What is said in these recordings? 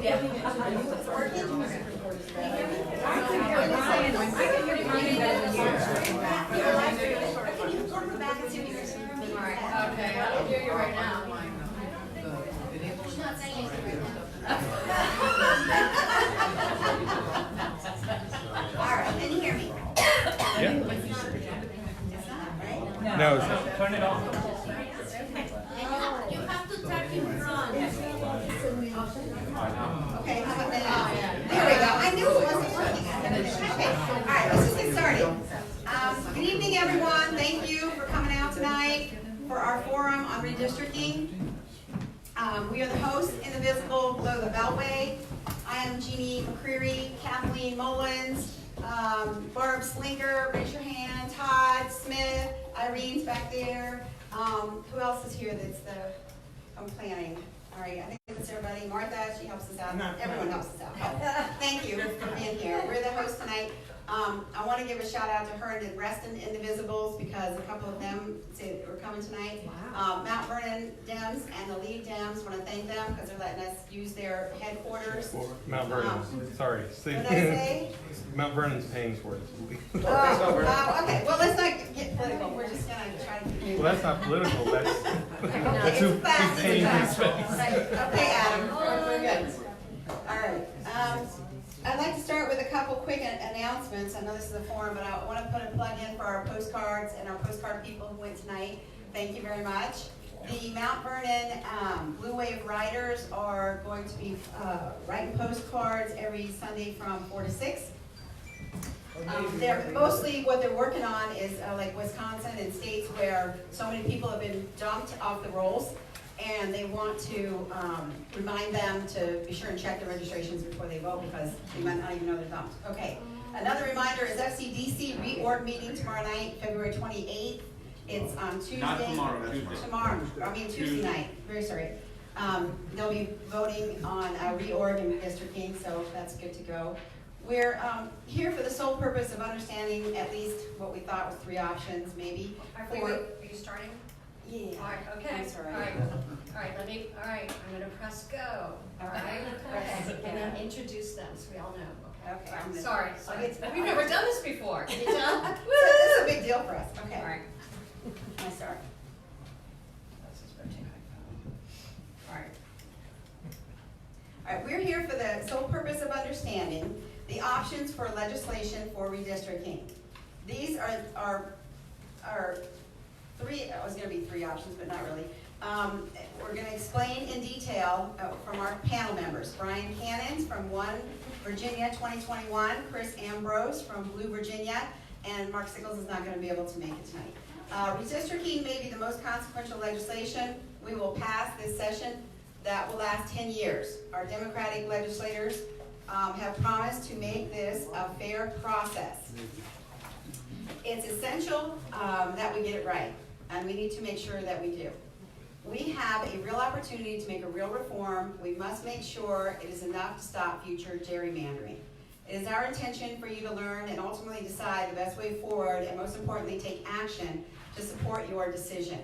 Yeah. It's working? Can you look back and see what you're saying? Okay, I'll hear you right now. She's not saying anything right now. All right, can you hear me? Yeah. It's not, right? No, it's not. Turn it off. You have to tap in front. Okay, how about now? There we go. I knew it wasn't working. Okay, all right, let's just get started. Good evening, everyone. Thank you for coming out tonight for our forum on redistricting. We are the hosts in the Visible Below the Beltway. I am Jeannie McCreary, Kathleen Mullins, Barb Slinker, raise your hand, Todd Smith, Irene's back there. Who else is here that's I'm planning? All right, I think it's everybody. Martha, she helps us out. Everyone helps us out. Thank you for being here. We're the hosts tonight. I want to give a shout out to Hearn and Reston Indivisibles because a couple of them said we're coming tonight. Wow. Mount Vernon Dems and the League Dems, want to thank them because they're letting us use their headquarters. Mount Vernon. Sorry. See, What did I say? Mount Vernon's paying for it. Okay, well, let's not get political. We're just going to try to keep Well, that's not political. That's who's facts. paying for the space. Okay, Adam, we're good. All right. I'd like to start with a couple quick announcements. I know this is a forum, but I want to put a plug in for our postcards and our postcard people who went tonight. Thank you very much. The Mount Vernon Blue Wave Riders are going to be writing postcards every Sunday from 4 to 6. They're mostly what they're working on is like Wisconsin and states where so many people have been dumped off the rolls, and they want to remind them to be sure and check their registrations before they vote because they might not even know they're dumped. Okay. Another reminder is FCDC reorg meeting tomorrow night, February 28th. It's on Tuesday. Not tomorrow, Tuesday. Tomorrow. I mean Tuesday night. Very sorry. They'll be voting on reorg and redistricting, so that's good to go. We're here for the sole purpose of understanding at least what we thought was 3 options, maybe. Are you starting? Yeah. All right, okay. That's all right. All right, I'm gonna press go. All right, okay, and then introduce them so we all know. Okay. All I'm right, gonna- sorry. We've never done this before. This is a big deal for us. Okay. All right. Can I start? All right. All right, we're here for the sole purpose of understanding the options for legislation for redistricting. These are 3, it was going to be 3 options, but not really. We're going to explain in detail from our panel members. Brian Cannons from One Virginia 2021, Chris Ambrose from Blue Virginia, and Mark Sickles is not going to be able to make it tonight. Redistricting may be the most consequential legislation we will pass this session that will last 10 years. Our Democratic legislators have promised to make this a fair process. It's essential that we get it right, and we need to make sure that we do. We have a real opportunity to make a real reform. We must make sure it is enough to stop future gerrymandering. It is our intention for you to learn and ultimately decide the best way forward, and most importantly, take action to support your decision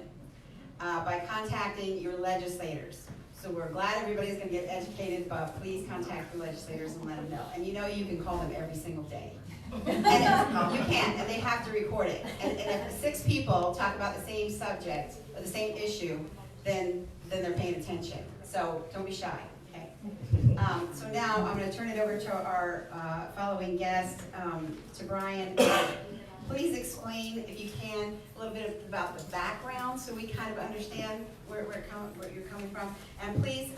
by contacting your legislators. So we're glad everybody's going to get educated, but please contact the legislators and let them know. And you know you can call them every single day. And you can, and they have to record it. And if 6 people talk about the same subject or the same issue, then they're paying attention. So don't be shy, okay? So now I'm going to turn it over to our following guest, to Brian. Please explain, if you can, a little bit about the background so we kind of understand where you're coming from. And please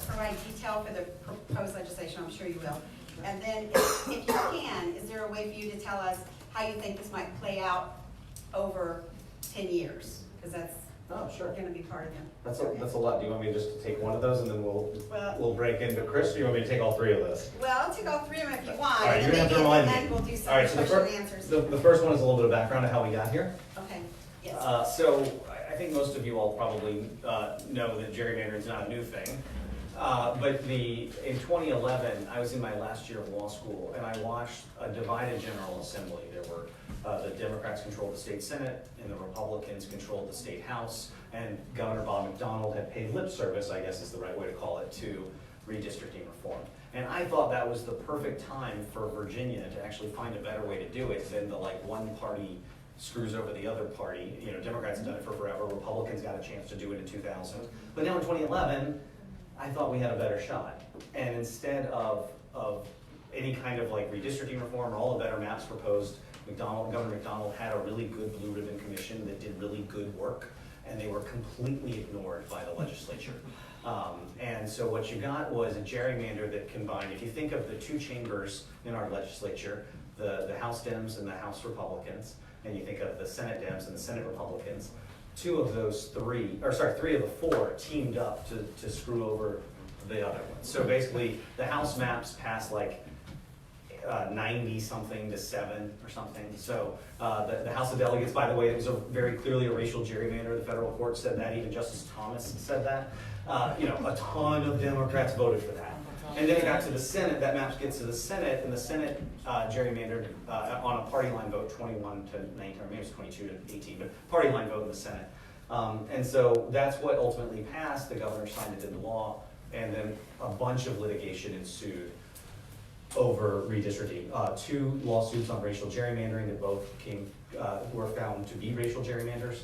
provide detail for the proposed legislation, I'm sure you will. And then if you can, is there a way for you to tell us how you think this might play out over 10 years? Because that's going to be part of it. That's a lot. Do you want me just to take one of those and then Well- we'll break into Chris, or do you want me to take all 3 of those? Well, I'll take all 3 of them if you want, All right, and you're then gonna have to maybe at remind the me. end we'll do some All right, so question and answers. the first one is a little bit of background on how we got here. Okay, yes. So I think most of you all probably know that gerrymandering is not a new thing. But in 2011, I was in my last year of law school, and I watched a divided General Assembly. There were the Democrats controlled the state Senate, and the Republicans controlled the state House, and Governor Bob McDonnell had paid lip service, I guess is the right way to call it, to redistricting reform. And I thought that was the perfect time for Virginia to actually find a better way to do it than the like one party screws over the other party. You know, Democrats have done it for forever, Republicans got a chance to do it in 2000. But now in 2011, I thought we had a better shot. And instead of any kind of like redistricting reform or all the better maps proposed, Governor McDonald had a really good blue ribbon commission that did really good work, and they were completely ignored by the legislature. And so what you got was a gerrymander that combined, if you think of the two chambers in our legislature, the House Dems and the House Republicans, and you think of the Senate Dems and the Senate Republicans, three of the four teamed up to screw over the other one. So basically, the House maps passed like 90-something to 7 or something. So the House of Delegates, by the way, it was very clearly a racial gerrymander. The federal court said that. Even Justice Thomas said that. A ton of Democrats voted for that. And then it got to the Senate. That map gets to the Senate, and the Senate gerrymandered on a party line vote, 21 to 19, or maybe it's 22 to 18, but party line vote in the Senate. And so that's what ultimately passed. The governor signed it into law, and then a bunch of litigation ensued over redistricting. 2 lawsuits on racial gerrymandering that both were found to be racial gerrymanders.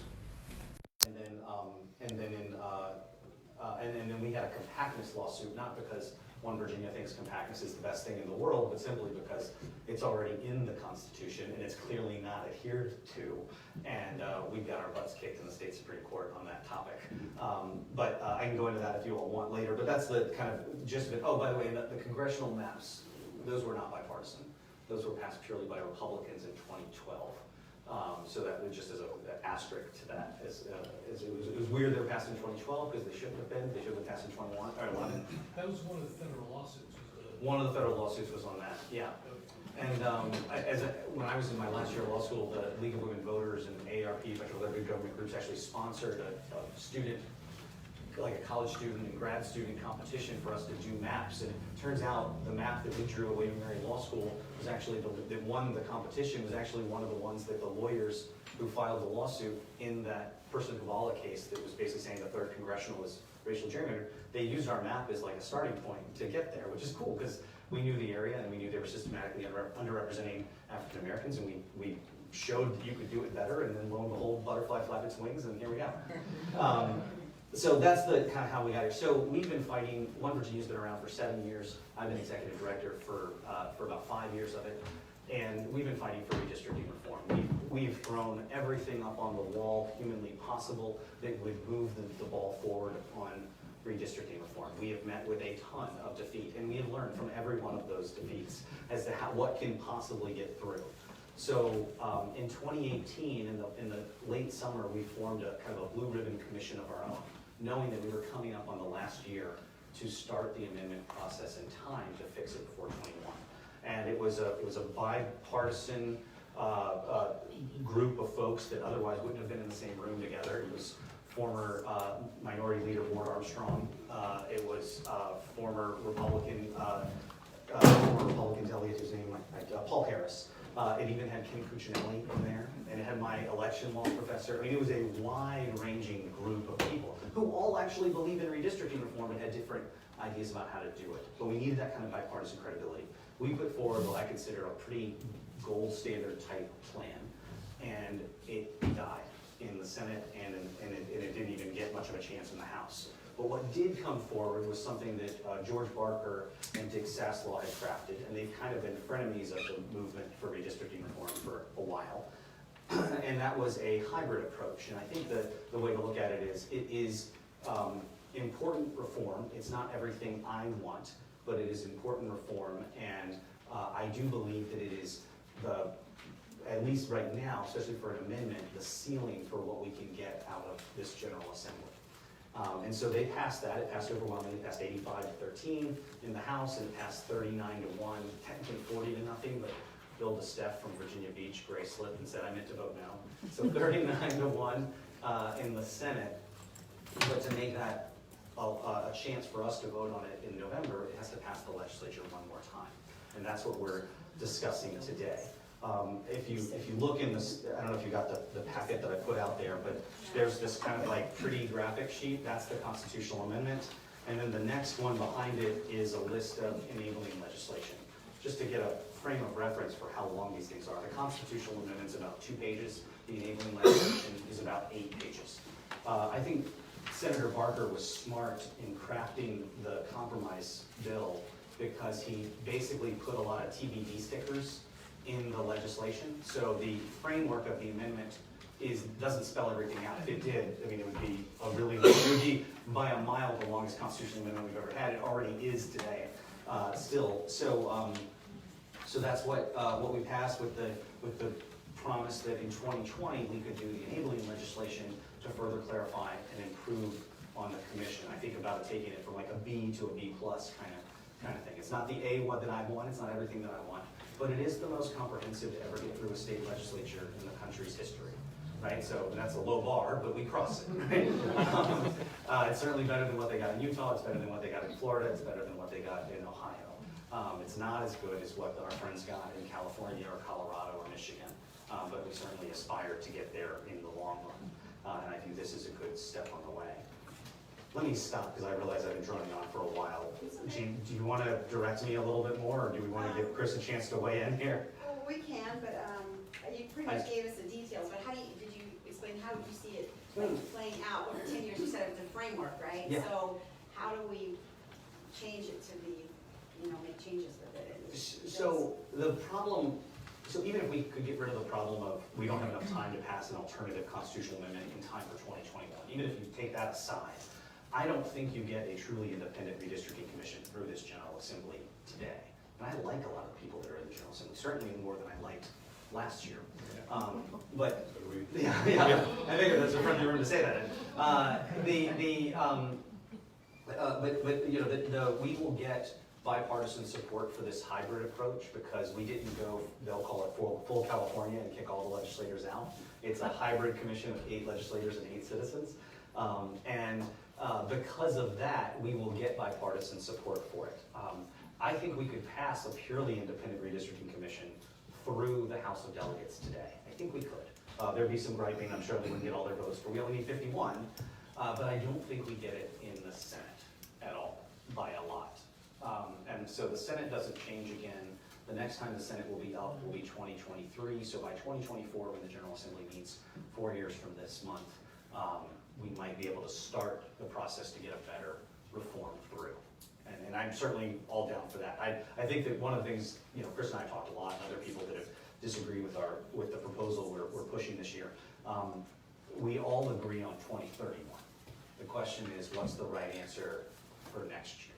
And then we had a compactness lawsuit, not because one Virginia thinks compactness is the best thing in the world, but simply because it's already in the Constitution and it's clearly not adhered to. And we've got our butts kicked in the state Supreme Court on that topic. But I can go into that if you all want later, but that's the kind of gist of it. Oh, by the way, the congressional maps, those were not bipartisan. Those were passed purely by Republicans in 2012. So that was just as an asterisk to that. It was weird they were passed in 2012 because they shouldn't have been. They should have been passed in 21 or 11. That was one of the federal lawsuits. One of the federal lawsuits was on that, yeah. And when I was in my last year of law school, the League of Women Voters and AARP, a bunch of other good government groups, actually sponsored a student, like a college student and grad student competition for us to do maps. And it turns out the map that we drew at William & Mary Law School was actually that won the competition, was actually one of the ones that the lawyers who filed the lawsuit in that Person Cavallo case that was basically saying the 3rd Congressional was racial gerrymander, they used our map as like a starting point to get there, which is cool because we knew the area and we knew they were systematically underrepresenting African Americans, and we showed that you could do it better, and then lo and behold, butterfly flapped its wings, and here we go. So that's the kind of how we got here. So we've been fighting. One Virginia's been around for 7 years. I've been executive director for about 5 years of it, and we've been fighting for redistricting reform. We've thrown everything up on the wall humanly possible that would move the ball forward on redistricting reform. We have met with a ton of defeat, and we have learned from every one of those defeats as to what can possibly get through. So in 2018, in the late summer, we formed a kind of a blue ribbon commission of our own, knowing that we were coming up on the last year to start the amendment process in time to fix it before 21. And it was a bipartisan group of folks that otherwise wouldn't have been in the same room together. It was former Minority Leader Ward Armstrong. It was former Republican delegate, whose name Paul Harris. It even had Kim Cuccinelli in there, and it had my election law professor. I mean, it was a wide-ranging group of people who all actually believe in redistricting reform and had different ideas about how to do it. But we needed that kind of bipartisan credibility. We put forward what I consider a pretty gold standard type plan, and it died in the Senate, and it didn't even get much of a chance in the House. But what did come forward was something that George Barker and Dick Saslaw had crafted, and they've kind of been frenemies of the movement for redistricting reform for a while. And that was a hybrid approach. And I think the way to look at it is important reform. It's not everything I want, but it is important reform. And I do believe that it is at least right now, especially for an amendment, the ceiling for what we can get out of this General Assembly. And so they passed that. It passed overwhelmingly. It passed 85-13 in the House, and it passed 39-1, technically 40-0, but Bill DeSteph from Virginia Beach slipped and said, I meant to vote no. So 39-1 in the Senate. But to make that a chance for us to vote on it in November, it has to pass the legislature one more time. And that's what we're discussing today. If you look in this, I don't know if you got the packet that I put out there, but there's this kind of like pretty graphic sheet. That's the constitutional amendment. And then the next one behind it is a list of enabling legislation. Just to get a frame of reference for how long these things are. The constitutional amendment's about 2 pages. The enabling legislation is about 8 pages. I think Senator Barker was smart in crafting the compromise bill because he basically put a lot of TBD stickers in the legislation. So the framework of the amendment doesn't spell everything out. If it did, I mean, it would be by a mile the longest constitutional amendment we've ever had. It already is today, still. So that's what we passed with the promise that in 2020 we could do the enabling legislation to further clarify and improve on the commission. I think about it taking it from like a B to a B plus kind of thing. It's not the A one that I want. It's not everything that I want, but it is the most comprehensive to ever get through a state legislature in the country's history. Right, so that's a low bar, but we cross it. Right? It's certainly better than what they got in Utah. It's better than what they got in Florida. It's better than what they got in Ohio. It's not as good as what our friends got in California or Colorado or Michigan, but we certainly aspire to get there in the long run. And I think this is a good step on the way. Let me stop because I realize I've been droning on for a while. Jean, do you want to direct me a little bit more, or do we want to give Chris a chance to weigh in here? Well, we can, but you pretty much gave us the details, but did you explain how you see it playing out over 10 years? You said it was a framework, right? Yeah. So how do we change it to be, make changes with it? So the problem, so even if we could get rid of the problem of we don't have enough time to pass an alternative constitutional amendment in time for 2021, even if you take that aside, I don't think you get a truly independent redistricting commission through this General Assembly today. And I like a lot of the people that are in the General Assembly, certainly more than I liked last year. But yeah, I figured that's a friendly room to say that in. We will get bipartisan support for this hybrid approach because we didn't go, they'll call it full California and kick all the legislators out. It's a hybrid commission of 8 legislators and 8 citizens. Because of that, we will get bipartisan support for it. I think we could pass a purely independent redistricting commission through the House of Delegates today. I think we could. There'd be some griping, I'm sure they wouldn't get all their votes, but we only need 51. But I don't think we get it in the Senate at all, by a lot. And so the Senate doesn't change again. The next time the Senate will be up will be 2023. So by 2024, when the General Assembly meets 4 years from this month, we might be able to start the process to get a better reform through. And I'm certainly all down for that. I think that one of the things, Chris and I talked a lot, and other people that have disagreed with the proposal we're pushing this year. We all agree on 2031. The question is, what's the right answer for next year?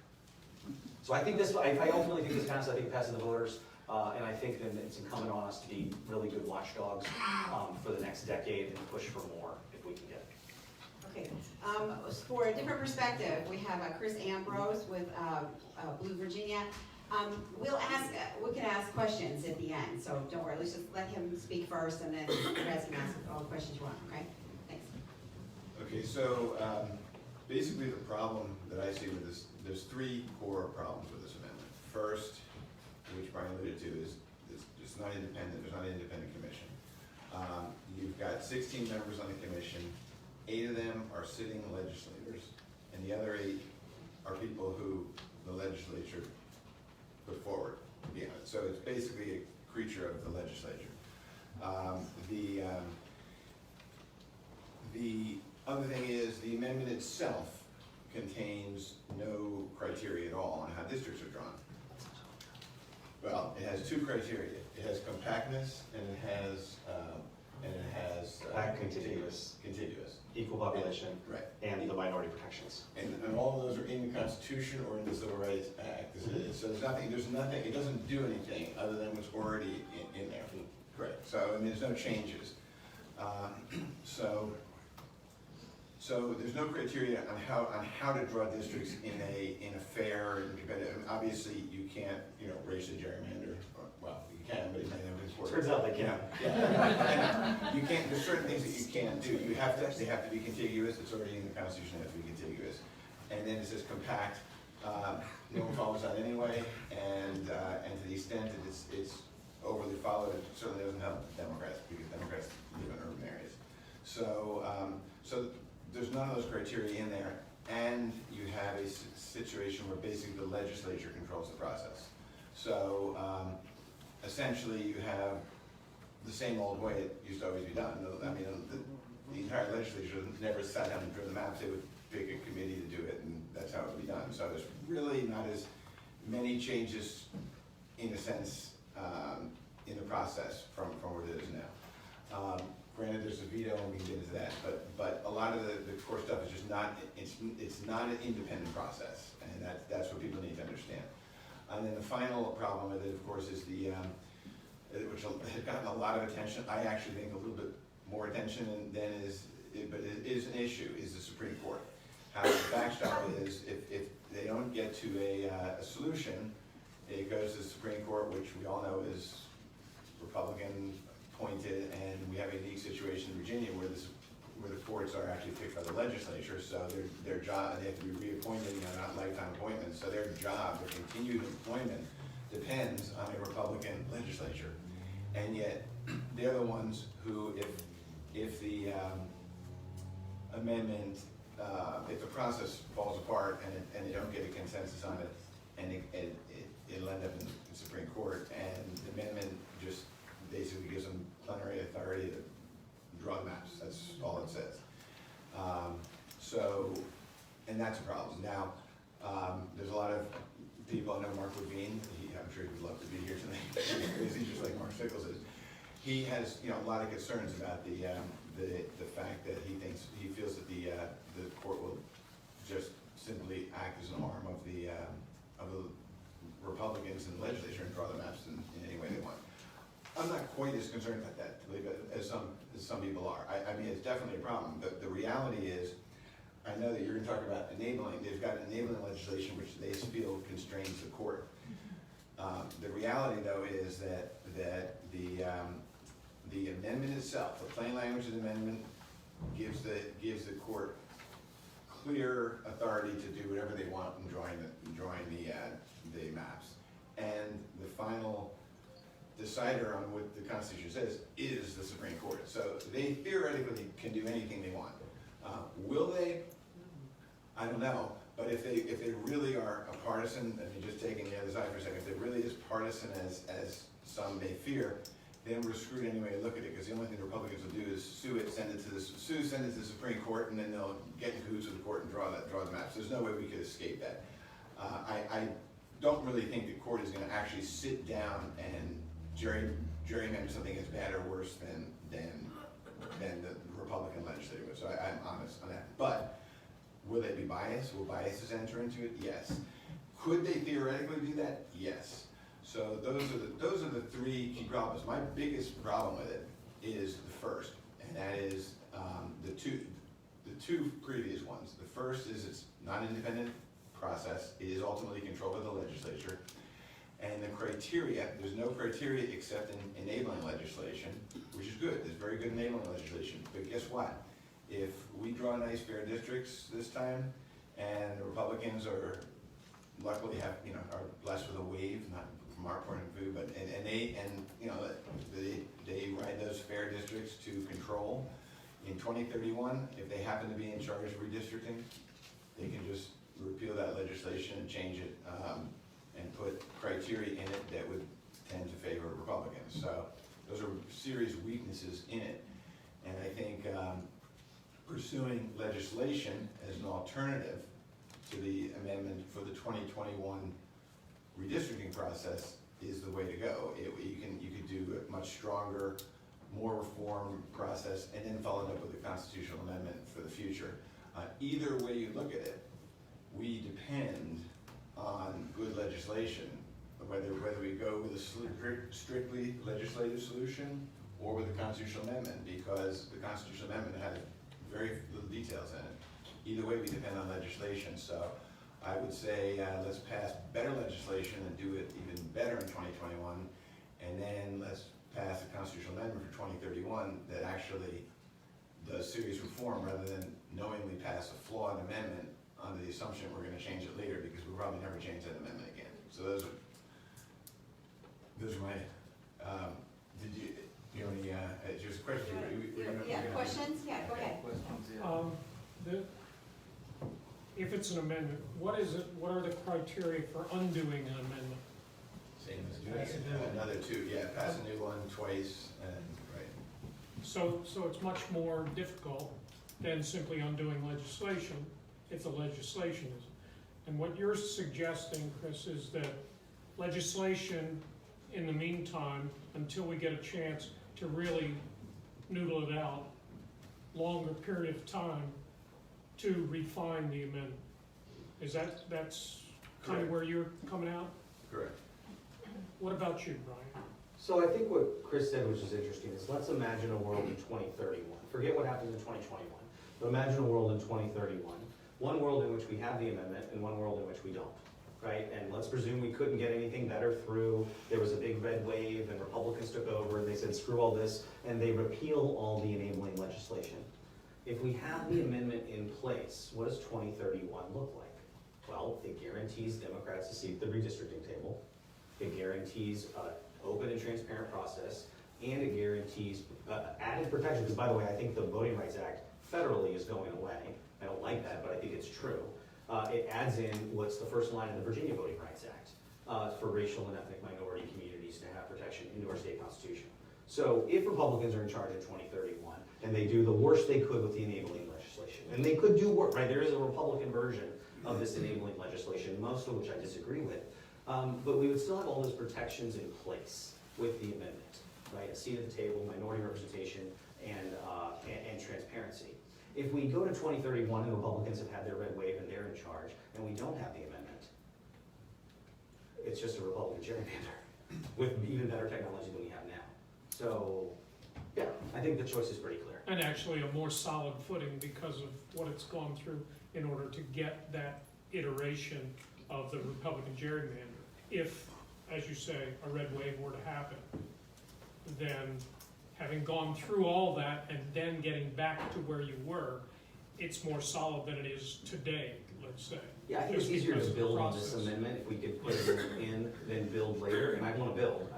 So I think I ultimately think this passes. I think it passes the voters. And I think that it's incumbent on us to be really good watchdogs for the next decade and push for more if we can get it. Okay, for a different perspective, we have Chris Ambrose with Blue Virginia. We can ask questions at the end, so don't worry, let's just let him speak first and then you guys can ask all the questions you want, okay? Thanks. Okay, so basically the problem that I see with this, there's 3 core problems with this amendment. First, which Brian alluded to, is it's not independent, there's not an independent commission. You've got 16 members on the commission, 8 of them are sitting legislators, and the other 8 are people who the legislature put forward to be on it. So it's basically a creature of the legislature. The other thing is the amendment itself contains no criteria at all on how districts are drawn. Well, it has 2 criteria. It has compactness and it has Contiguous. Contiguous. Equal population. Right. And the minority protections. And all of those are in the Constitution or in the Civil Rights Act as it is. So there's nothing, it doesn't do anything other than what's already in there. Correct. So, I mean, there's no changes. So there's no criteria on how to draw districts in a fair and competitive. Obviously, you can't, racially gerrymander. Well, you can, but it may not be important. Turns out they can. Yeah. You can't. There's certain things that you can't do. They have to be contiguous. It's already in the Constitution. They have to be contiguous. And then it says compact. No one follows that anyway. And to the extent that it's overly followed, it certainly doesn't help Democrats because Democrats live in urban areas. So there's none of those criteria in there. and you have a situation where basically the legislature controls the process. So essentially you have the same old way it used to always be done. I mean, the entire legislature never sat down and drew the maps. They would pick a committee to do it, and that's how it would be done. So there's really not as many changes, in a sense, in the process from what it is now. Granted, there's a veto, and we can get into that, but a lot of the core stuff is just not, it's not an independent process, and that's what people need to understand. And then the final problem with it, of course, is the, which has gotten a lot of attention, I actually think a little bit more attention than but it is an issue, is the Supreme Court. How the backstop is, if they don't get to a solution, it goes to the Supreme Court, which we all know is Republican appointed, and we have a unique situation in Virginia where the courts are actually picked by the legislature, so their job, they have to be reappointed, not lifetime appointments, so their job, their continued employment depends on a Republican legislature. And yet, they're the ones who, if the amendment, if the process falls apart and they don't get a consensus on it, and it'll end up in the Supreme Court, and the amendment just basically gives them plenary authority to draw the maps. That's all it says. And that's a problem. Now, there's a lot of people, I know Mark Levine, I'm sure he would love to be here tonight, because he's just like Mark Sickles is. He has, a lot of concerns about the fact that he feels that the court will just simply act as an arm of the Republicans in the legislature and draw the maps in any way they want. I'm not quite as concerned about that, as some people are. I mean, it's definitely a problem, but the reality is, I know that you're gonna talk about enabling. They've got enabling legislation which they feel constrains the court. The reality, though, is that the amendment itself, the plain language of the amendment, gives the court clear authority to do whatever they want in drawing the maps. And the final decider on what the Constitution says is the Supreme Court. So they theoretically can do anything they want. Will they? I don't know. But if they really are a partisan, I mean, just taking the other side for a second, if they're really as partisan as some may fear, then we're screwed any way you look at it, because the only thing the Republicans will do is send it to the Supreme Court, and then they'll get in cahoots with the court and draw the maps. There's no way we could escape that. I don't really think the court is going to actually sit down and gerrymander something as bad or worse than the Republican legislature would. So I'm honest on that. But will they be biased? Will biases enter into it? Yes. Could they theoretically do that? Yes. So those are the three key problems. My biggest problem with it is the first, and that is the two previous ones. The first is it's not an independent process. It is ultimately controlled by the legislature. And the criteria, there's no criteria except in enabling legislation, which is good. There's very good enabling legislation. But guess what? If we draw nice fair districts this time, and the Republicans are luckily are blessed with a wave, not from our point of view, but they ride those fair districts to control. In 2031, if they happen to be in charge of redistricting, they can just repeal that legislation and change it and put criteria in it that would tend to favor Republicans. So those are serious weaknesses in it. And I think pursuing legislation as an alternative to the amendment for the 2021 redistricting process is the way to go. You could do a much stronger, more reformed process, and then follow it up with a constitutional amendment for the future. Either way you look at it, we depend on good legislation, whether we go with a strictly legislative solution or with a constitutional amendment, because the constitutional amendment has very little details in it. Either way, we depend on legislation. So I would say let's pass better legislation and do it even better in 2021, and then let's pass a constitutional amendment for 2031 that actually does serious reform, rather than knowingly pass a flawed amendment under the assumption we're going to change it later, because we'll probably never change that amendment again. So those are my, did you have any, just a question? Yeah, questions? Yeah, go ahead. The if it's an amendment, what is it, what are the criteria for undoing an amendment? Same as Pass a doing new one. another two, yeah, pass a new one twice, and, right. So it's much more difficult than simply undoing legislation, if the legislation is. And what you're suggesting, Chris, is that legislation, in the meantime, until we get a chance to really noodle it out, longer period of time to refine the amendment. That's kind of Correct. where you're coming out? Correct. What about you, Brian? So I think what Chris said, which is interesting, is let's imagine a world in 2031. Forget what happens in 2021, but imagine a world in 2031. One world in which we have the amendment and one world in which we don't, right? And let's presume we couldn't get anything better through, there was a big red wave and Republicans took over and they said, screw all this, and they repeal all the enabling legislation. If we have the amendment in place, what does 2031 look like? Well, it guarantees Democrats a seat at the redistricting table. It guarantees an open and transparent process, and it guarantees added protection, because by the way, I think the Voting Rights Act federally is going away. I don't like that, but I think it's true. It adds in what's the first line of the Virginia Voting Rights Act for racial and ethnic minority communities to have protection into our state constitution. So if Republicans are in charge in 2031, and they do the worst they could with the enabling legislation, and they could do work, right? There is a Republican version of this enabling legislation, most of which I disagree with. But we would still have all those protections in place with the amendment, right? A seat at the table, minority representation, and transparency. If we go to 2031 and the Republicans have had their red wave and they're in charge, and we don't have the amendment, it's just a Republican gerrymander with even better technology than we have now. So, yeah, I think the choice is pretty clear. And actually a more solid footing because of what it's gone through in order to get that iteration of the Republican gerrymander. If, as you say, a red wave were to happen, then having gone through all that and then getting back to where you were, it's more solid than it is today, let's say. Yeah, I think it's Just easier because to of the build on this process. amendment if we could put it in than build later, and I want to build.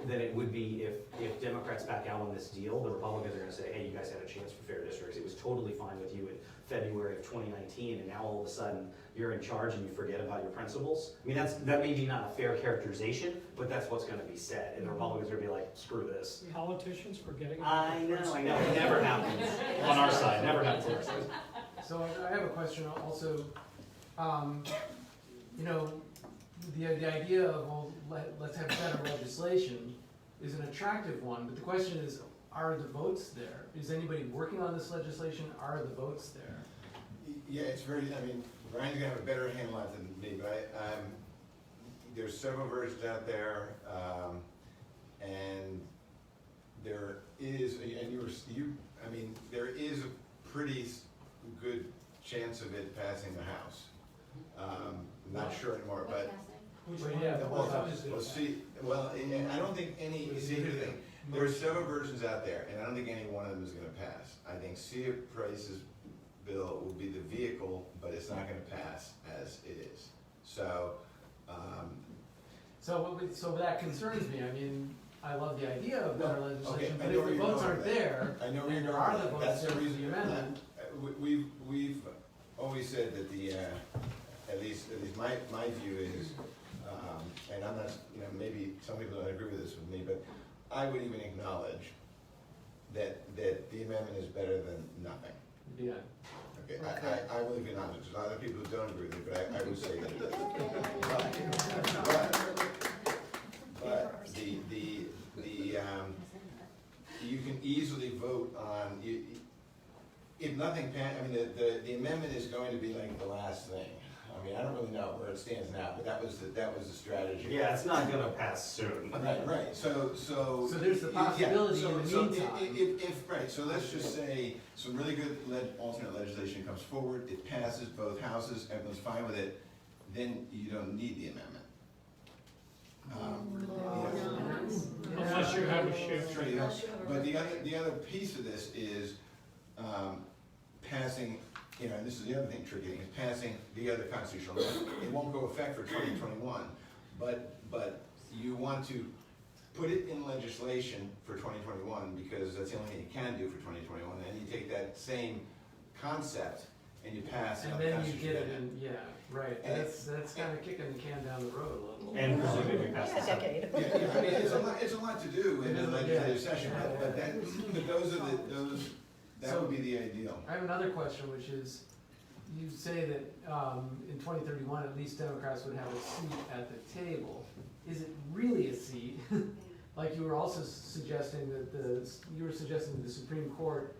Than it would be if Democrats back out on this deal, the Republicans are going to say, hey, you guys had a chance for fair districts. It was totally fine with you in February of 2019, and now all of a sudden you're in charge and you forget about your principles. I mean, that may be not a fair characterization, but that's what's going to be said, and the Republicans are going to be like, screw this. Politicians forgetting. I know, it never happens on our side, never happens on our side. So I have a question also. You know, the idea of, well, let's have better legislation is an attractive one, but the question is, are the votes there? Is anybody working on this legislation? Are the votes there? Yeah, it's very, I mean, Ryan's gonna have a better handle on it than me, but there's several versions out there, and there is, and I mean, there is a pretty good chance of it passing the House. Not sure anymore, but, Which Well, one? yeah, What well, is it? we'll see, well, and I don't think any, see, here's the thing, there are several versions out there, and I don't think any one of them is gonna pass. I think Cia Price's bill will be the vehicle, but it's not gonna pass as it is. So, So that concerns me. I mean, I love the idea of better Well, legislation, okay, but I know if where the you're votes going aren't with that. there, I know where and you're there going are with the that. votes That's there the for reason, the amendment. we've always said that at least my view is, and I'm not, maybe some people don't agree with this with me, but I would even acknowledge that the amendment is better than nothing. Yeah. Okay, Okay. I will even acknowledge, there's other people who don't agree with me, but I would say that it is. But you can easily vote on, if nothing, I mean, the amendment is going to be like the last thing. I mean, I don't really know where it stands now, but that was the strategy. Yeah, it's not gonna pass soon. Right, so. So there's the yeah, possibility so- in the so meantime. Right, so let's just say some really good alternate legislation comes forward, it passes both houses, everyone's fine with it, then you don't need the amendment. Unless you have a shift. Sure, you don't. But the other piece of this is, passing, and this is the other thing tricky, is passing the other constitutional amendment. It won't go effect for 2021, but you want to put it in legislation for 2021, because that's the only thing you can do for 2021, and you take that same concept and you pass. And then you get it in, yeah, right, And that's kind of kicking the can down the road a little. And presumably we pass Yeah, this a up. decade. Yeah, I mean, it's a lot to do in It a is, legislative yeah. session, but those are that would be the ideal. I have another question, which is, you say that in 2031, at least Democrats would have a seat at the table. Is it really a seat? Like you were also suggesting that the Supreme Court,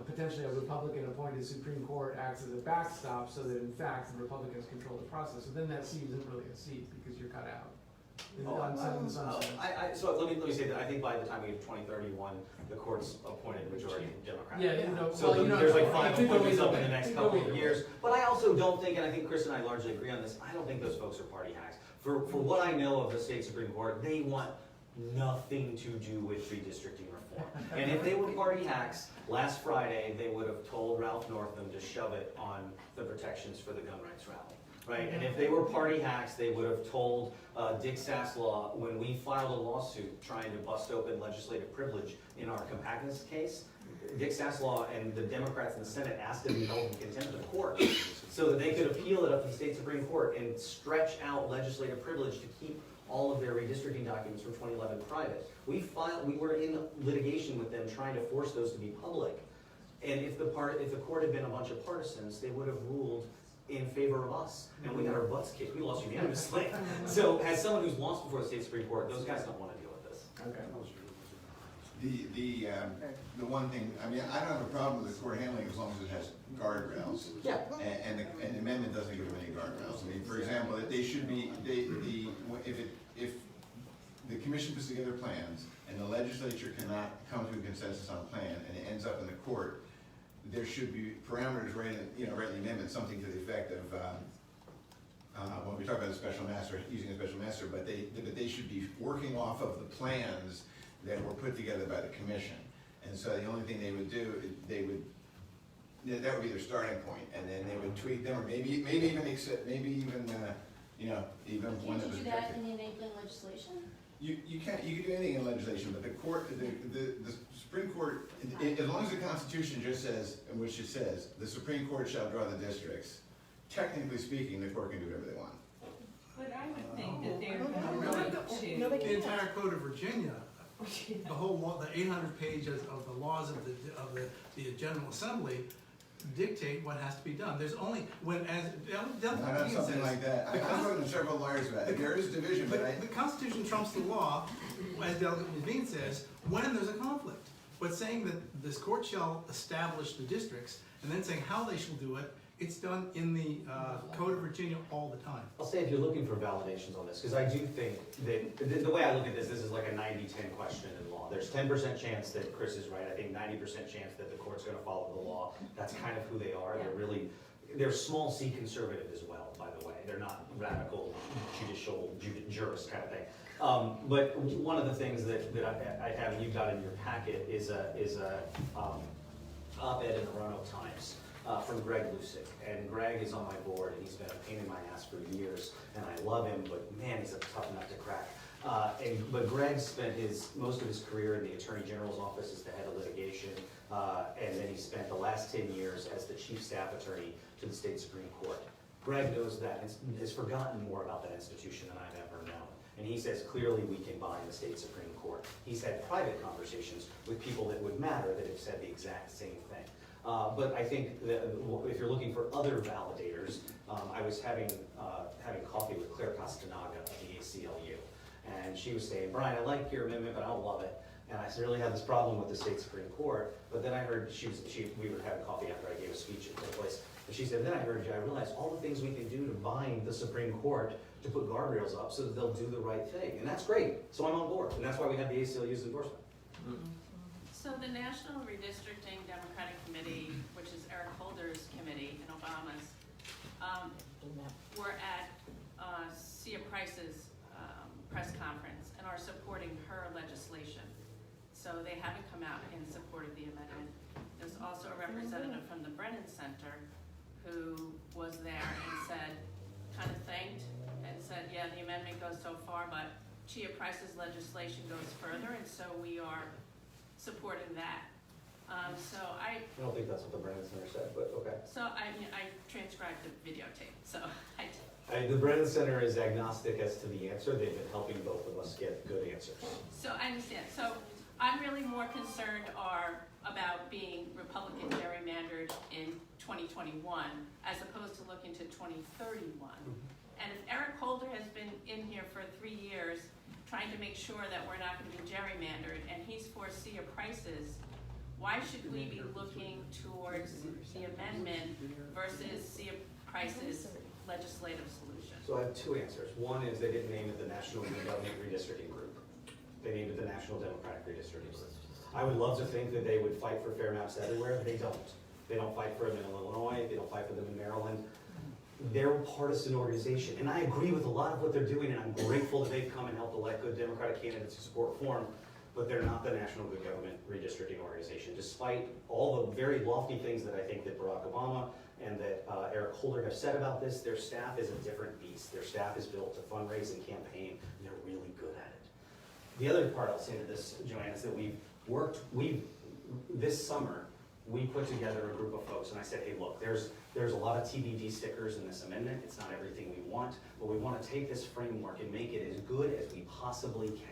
potentially a Republican-appointed Supreme Court acts as a backstop so that in fact the Republicans control the process. So then that seat isn't really a seat because you're cut out. In some sense. So let me say that I think by the time we get to 2031, the court's appointed majority Democrat. Yeah, you know, So well, you know, there's like it 5 could go appointments either up in way. the next It could go couple either of way. years. But I also don't think, and I think Chris and I largely agree on this, I don't think those folks are party hacks. For what I know of the state Supreme Court, they want nothing to do with redistricting reform. And if they were party hacks, last Friday, they would have told Ralph Northam to shove it on the protections for the gun rights rally. Right, and if they were party hacks, they would have told Dick Saslaw, when we filed a lawsuit trying to bust open legislative privilege in our compactness case, Dick Saslaw and the Democrats in the Senate asked him to be held in contempt of court so that they could appeal it up to the state Supreme Court and stretch out legislative privilege to keep all of their redistricting documents from 2011 private. We were in litigation with them trying to force those to be public. And if the court had been a bunch of partisans, they would have ruled in favor of us, and we got our butts kicked. We lost unanimously. So, as someone who's lost before the state Supreme Court, those guys don't want to deal with this. Okay. The one thing, I mean, I don't have a problem with the court handling as long as it has guardrails. Yeah. And the amendment doesn't give them any guardrails. I mean, for example, that they should be, if the commission puts together plans and the legislature cannot come to a consensus on a plan and it ends up in the court, there should be parameters right in the amendment, something to the effect of, when we talk about a special master, using a special master, but they should be working off of the plans that were put together by the commission. And so the only thing they would do, that would be their starting point, and then they would tweak them, or maybe even one that was Can't you do that rejected. in the enabling legislation? You can do anything in legislation, but the Supreme Court, as long as the Constitution just says, which it says, the Supreme Court shall draw the districts, technically speaking, the court can do whatever they want. But I would think that they're going No, they to, The entire code of Virginia, the whole law, the 800 pages of the laws of the General Assembly dictate what has to be done. There's only, Not something like that. I've spoken to several lawyers about it. There is division, but the Constitution trumps the law, as Delegate Levine says, when there's a conflict. But saying that this court shall establish the districts, and then saying how they shall do it, it's done in the Code of Virginia all the time. I'll say if you're looking for validations on this, because I do think that the way I look at this is like a 90-10 question in law. There's 10% chance that Chris is right. I think 90% chance that the court's going to follow the law. That's kind of who they are. They're small c conservative as well, by the way. They're not radical judicial jurist kind of thing. But one of the things that I have, and you've got in your packet, is a op-ed in the Roanoke Times. From Greg Lusick, and Greg is on my board, and he's been a pain in my ass for years, and I love him, but man, he's a tough nut to crack. But Greg spent most of his career in the Attorney General's office as the head of litigation, and then he spent the last 10 years as the chief staff attorney to the state Supreme Court. Greg knows that and has forgotten more about that institution than I've ever known. And he says clearly we can bind the state Supreme Court. He's had private conversations with people that would matter that have said the exact same thing. But I think that if you're looking for other validators, I was having coffee with Claire Castanaga of the ACLU, and she was saying, Brian, I like your amendment, but I don't love it. And I really had this problem with the state Supreme Court. But then I heard we were having coffee after I gave a speech at the place, and she said, then I realized all the things we can do to bind the Supreme Court to put guardrails up so that they'll do the right thing, and that's great. So I'm on board, and that's why we have the ACLU's endorsement. so the National Redistricting Democratic Committee, which is Eric Holder's committee and Obama's, were at Sia Price's press conference and are supporting her legislation. So they haven't come out in support of the amendment. There's also a representative from the Brennan Center who was there and said, kind of thanked and said, yeah, the amendment goes so far, but Chia Price's legislation goes further, and so we are supporting that. So I don't think that's what the Brennan Center said, but okay. I transcribed the videotape, so I did. The Brennan Center is agnostic as to the answer. They've been helping both of us get good answers. So I understand. So I'm really more concerned about being Republican gerrymandered in 2021 as opposed to looking to 2031. And if Eric Holder has been in here for 3 years trying to make sure that we're not going to be gerrymandered and he's for Sia Prices, why should we be looking towards the amendment versus Sia Price's legislative solution? So I have two answers. One is they didn't name it the National Good Government Redistricting Group. They named it the National Democratic Redistricting Group. I would love to think that they would fight for fair maps everywhere, but they don't. They don't fight for them in Illinois, they don't fight for them in Maryland. They're a partisan organization, and I agree with a lot of what they're doing, and I'm grateful that they've come and helped elect good Democratic candidates who support reform, but they're not the National Good Government Redistricting Organization, despite all the very lofty things that I think that Barack Obama and that Eric Holder have said about this. Their staff is a different beast. Their staff is built to fundraise and campaign, and they're really good at it. The other part I'll say to this, Joanne, is that this summer, we put together a group of folks, and I said, hey, look, there's a lot of TBD stickers in this amendment. It's not everything we want, but we want to take this framework and make it as good as we possibly can.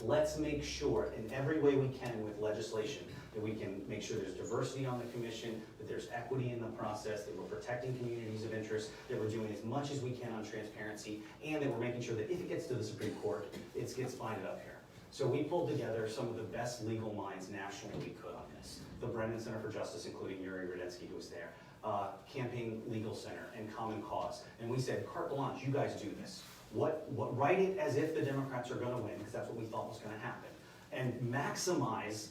Let's make sure in every way we can with legislation that we can make sure there's diversity on the commission, that there's equity in the process, that we're protecting communities of interest, that we're doing as much as we can on transparency, and that we're making sure that if it gets to the Supreme Court, it gets binded up here. So we pulled together some of the best legal minds nationally we could on this. The Brennan Center for Justice, including Yuri Rudensky, who was there, Campaign Legal Center, and Common Cause. And we said, carte blanche, you guys do this. Write it as if the Democrats are going to win, because that's what we thought was going to happen. And maximize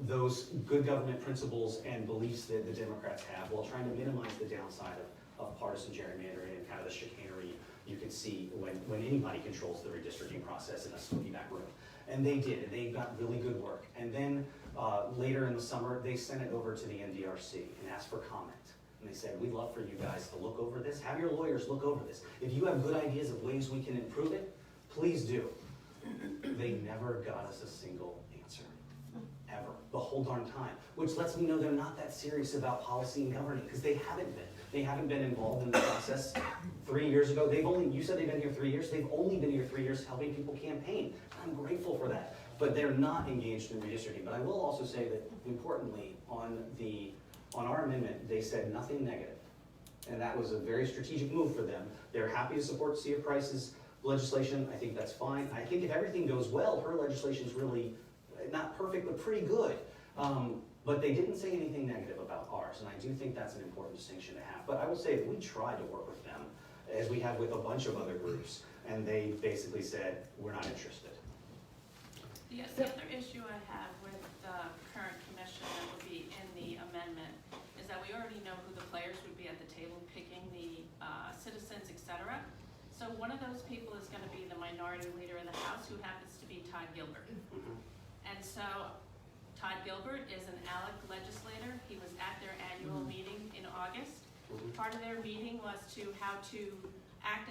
those good government principles and beliefs that the Democrats have while trying to minimize the downside of partisan gerrymandering and kind of the chicanery you can see when anybody controls the redistricting process in a smoky back room. And they did, and they got really good work. And then later in the summer, they sent it over to the NDRC and asked for comment. And they said, we'd love for you guys to look over this. Have your lawyers look over this. If you have good ideas of ways we can improve it, please do. They never got us a single answer, ever, the whole darn time. Which lets me know they're not that serious about policy and governing, because they haven't been. They haven't been involved in the process 3 years ago. You said they've been here 3 years. They've only been here 3 years helping people campaign. I'm grateful for that. But they're not engaged in redistricting. But I will also say that, importantly, on our amendment, they said nothing negative. And that was a very strategic move for them. They're happy to support Sia Price's legislation. I think that's fine. I think if everything goes well, her legislation is really not perfect, but pretty good. But they didn't say anything negative about ours, and I do think that's an important distinction to have. But I will say that we tried to work with them, as we have with a bunch of other groups, and they basically said, we're not interested. The other issue I have with the current commission that would be in the amendment is that we already know who the players would be at the table picking the citizens, et cetera. So one of those people is going to be the minority leader in the House, who happens to be Todd Gilbert. And so Todd Gilbert is an ALEC legislator. He was at their annual meeting in August. Part of their meeting was how to act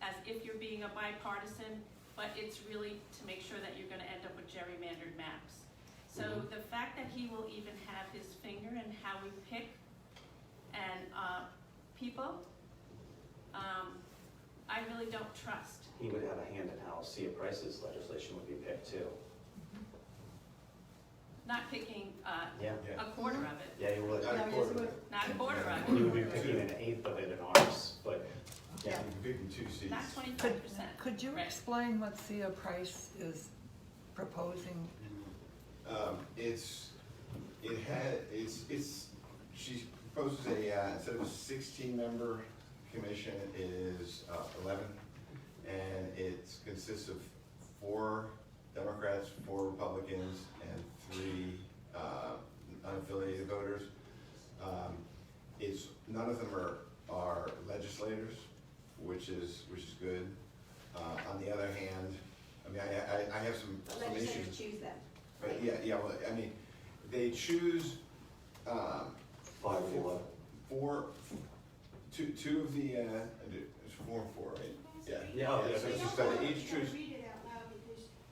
as if you're being a bipartisan, but it's really to make sure that you're going to end up with gerrymandered maps. So the fact that he will even have his finger in how we pick and people, I really don't trust. He would have a hand in how Sia Price's legislation would be picked too. Not picking Yeah. a quarter of it, Yeah, he would. not a quarter of He it, would be picking an eighth of it in ours, but yeah. You're picking 2 seats. not 25%. Could you Right. explain what Sia Price is proposing? She proposes instead of a 16-member commission, it is 11, and it consists of 4 Democrats, 4 Republicans, and 3 unaffiliated voters. None of them are legislators, which is good. On the other hand, I mean, I have some Legislators issues. choose them. But well, I mean, they choose 5 or 2 of the, it's 4 and 4, right? Yeah. So it's just that they each choose, Read it out loud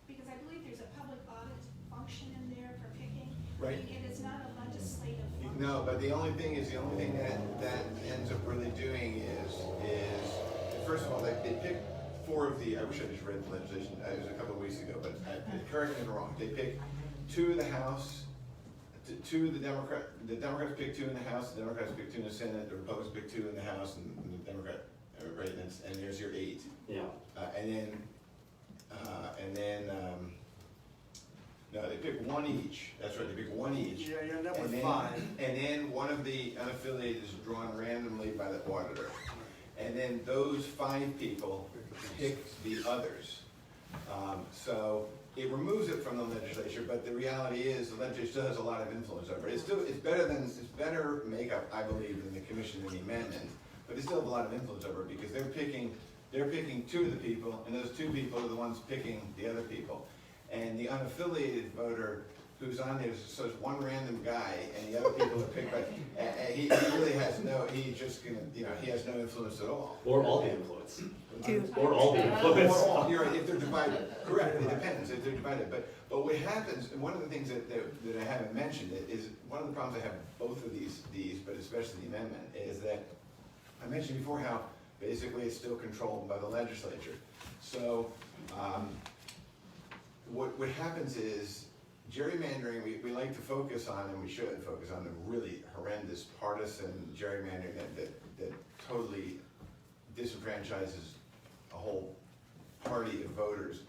because I believe there's a public audit function in there for picking. right? And it's not No, but the only thing that ends up really doing is, first of all, they pick four of the, I wish I just read the legislation, it was a couple of weeks ago, but correct me if I'm wrong, they pick two in the House, two of the Democrats pick two in the House, the Democrats pick two in the Senate, the Republicans pick two in the House, and the Democrat, right, and there's your 8. Yeah. No, they pick one each. That's right, they pick one each. Yeah, you end up And with then- 5. And then one of the unaffiliated is drawn randomly by the auditor. And then those 5 people pick the others. So it removes it from the legislature, but the reality is the legislature still has a lot of influence over it. It's better makeup, I believe, than the commission and the amendment, but they still have a lot of influence over it because they're picking 2 of the people, and those 2 people are the ones picking the other people. And the unaffiliated voter who's on there, so it's one random guy, and the other people are picked by, he really has no, he just gonna, he has no influence at all. Or all the influence. Do- Or all the Or influence. all, you're right, if they're divided, correct, it depends, if they're divided, but what happens, and one of the things that I haven't mentioned, is one of the problems I have with both of these, but especially the amendment, is that I mentioned before how basically it's still controlled by the legislature. So, what happens is, gerrymandering, we like to focus on, and we should focus on, the really horrendous partisan gerrymandering that totally disenfranchises a whole party of voters.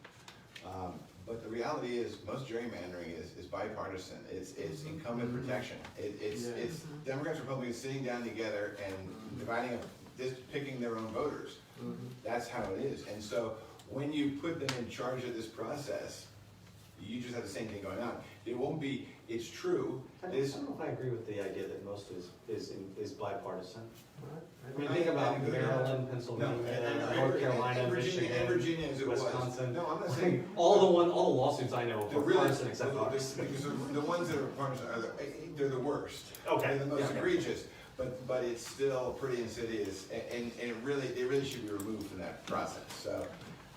But the reality is, most gerrymandering is bipartisan. It's incumbent protection. It's Democrats, Republicans sitting down together and dividing up, picking their own voters. That's how it is. And so when you put them in charge of this process, you just have the same thing going on. It won't be, it's true. I don't know if I agree with the idea that most is bipartisan. I mean, think about Maryland, Pennsylvania, North Carolina, Michigan, Virginia as it was. Wisconsin. No, I'm not saying. All the lawsuits I know The are really, partisan except ours. because the ones that are partisan they're the worst. Okay. They're the most Yeah. egregious, but it's still pretty insidious, and they really should be removed from that process, so,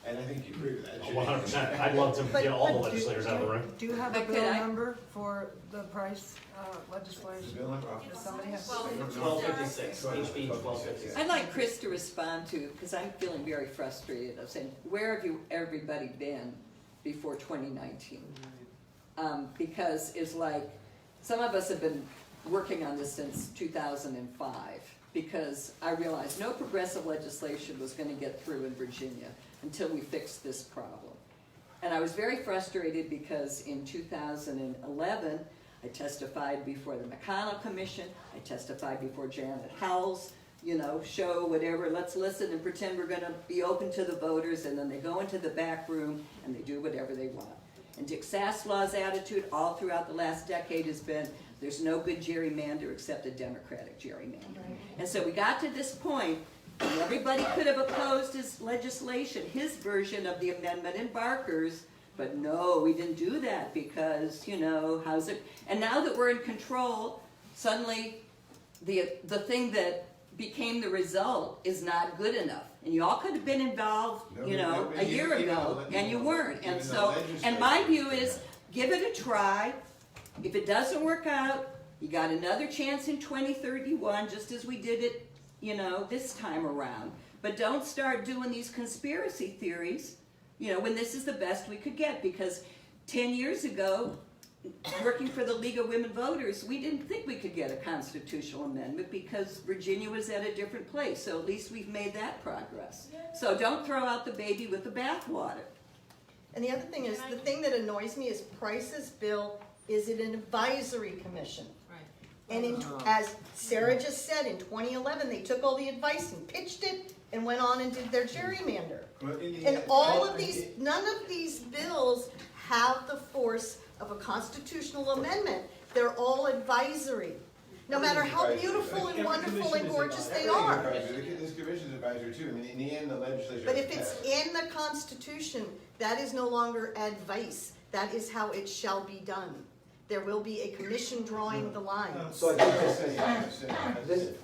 and I think you agree with that. 100%. I'd love to get all the But legislators out of the room. Do you have a But could bill I- number for the price The legislation? bill number? Does somebody have? 1256, HB 1256. I'd like Chris to respond to, because I'm feeling very frustrated, of saying, where have you, everybody been before 2019? Because it's like, some of us have been working on this since 2005, because I realized no progressive legislation was gonna get through in Virginia until we fixed this problem. And I was very frustrated because in 2011, I testified before the McConnell Commission, I testified before Janet Howell's, show, whatever, let's listen and pretend we're gonna be open to the voters, and then they go into the back room and they do whatever they want. And Dick Saslaw's attitude all throughout the last decade has been, there's no good gerrymander except a Democratic gerrymander. And so we got to this point, and everybody could have opposed his legislation, his version of the amendment in Barker's, but no, we didn't do that because, how's it? And now that we're in control, suddenly the thing that became the result is not good enough. And you all could have been involved, Nobody- a year even ago, the- and you weren't. even And the so, and my legislature- view is, give it a try. If it doesn't work out, you got another chance in 2031, just as we did it, this time around. But don't start doing these conspiracy theories, when this is the best we could get. Because 10 years ago, working for the League of Women Voters, we didn't think we could get a constitutional amendment because Virginia was at a different place. So at least we've made that progress. So don't throw out the baby with the bathwater. And the other thing is, the thing that annoys me is Price's bill is an advisory commission. Right. And as Sarah just said, in 2011, they took all the advice and pitched it and went on and did their gerrymander. And none of these bills have the force of a constitutional amendment. They're all advisory, no matter how beautiful and wonderful and gorgeous they are. This commission's advisory too. I mean, in the end, the legislature. But if it's in the Constitution, that is no longer advice. That is how it shall be done. There will be a commission drawing the lines. So I think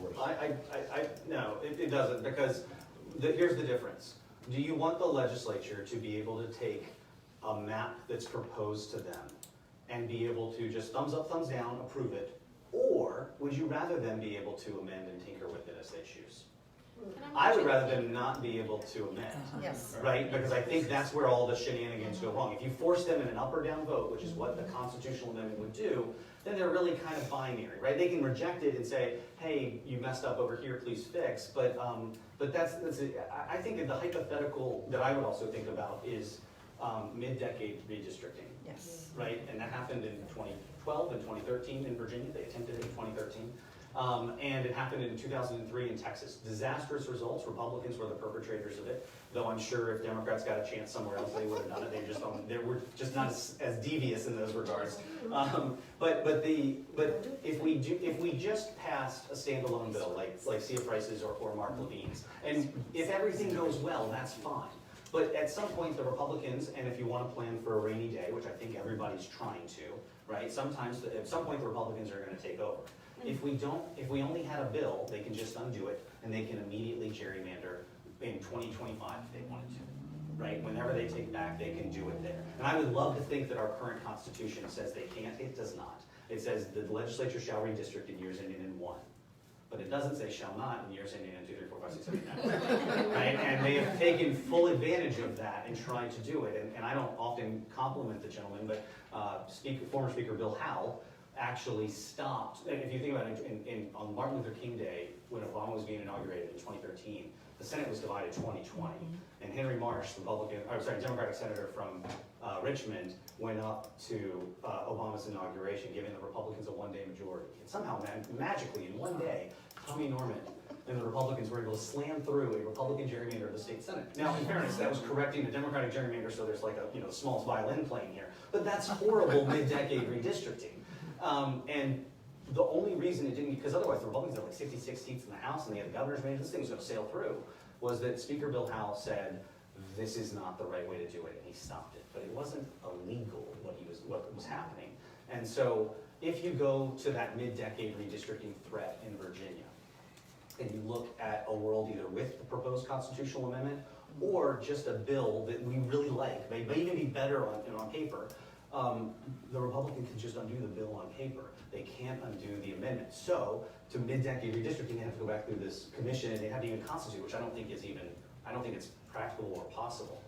no, it doesn't, because here's the difference. Do you want the legislature to be able to take a map that's proposed to them and be able to just thumbs up, thumbs down, approve it? Or Or would you rather them be able to amend and tinker with it as they choose? I would rather them not be able to amend. Yes. Right, because I think that's where all the shenanigans go wrong. If you force them in an up or down vote, which is what the constitutional amendment would do, then they're really kind of binary, right? They can reject it and say, hey, you messed up over here, please fix. But I think the hypothetical that I would also think about is mid-decade redistricting. Yes. Right, and that happened in 2012 and 2013 in Virginia. They attempted it in 2013. And it happened in 2003 in Texas. Disastrous results. Republicans were the perpetrators of it. Though I'm sure if Democrats got a chance somewhere else, they would have done it. They were just not as devious in those regards. But if we just passed a standalone bill like Sia Price's or Mark Levine's, and if everything goes well, that's fine. But at some point, the Republicans, and if you want to plan for a rainy day, which I think everybody's trying to, right? At some point, the Republicans are going to take over. If we only had a bill, they can just undo it, and they can immediately gerrymander in 2025 if they wanted to, right? Whenever they take back, they can do it there. And I would love to think that our current Constitution says they can't. It does not. It says the legislature shall redistrict in years ending in 1. But it doesn't say shall not in years ending in 2, 3, 4, 5, 6, 7, 8, 9. Right? And they have taken full advantage of that and tried to do it. And I don't often compliment the gentleman, but former Speaker Bill Howell actually stopped. If you think about it, on Martin Luther King Day, when Obama was being inaugurated in 2013, the Senate was divided 20-20. And Henry Marsh, Democratic senator from Richmond, went up to Obama's inauguration, giving the Republicans a one-day majority. And somehow, magically, in one day, Tommy Norman and the Republicans were able to slam through a Republican gerrymander of the state Senate. Now, in fairness, that was correcting the Democratic gerrymander, so there's like a small violin playing here. But that's horrible mid-decade redistricting. And the only reason it didn't, because otherwise the Republicans had like 66 seats in the House and they had a governor's mansion, this thing was going to sail through, was that Speaker Bill Howell said, this is not the right way to do it, and he stopped it. But it wasn't illegal what was happening. And so if you go to that mid-decade redistricting threat in Virginia, and you look at a world either with the proposed constitutional amendment or just a bill that we really like, may even be better on paper, the Republican can just undo the bill on paper. They can't undo the amendment. So, to mid-decade redistricting, they have to go back through this commission, and they have to even constitute, which I don't think it's practical or possible.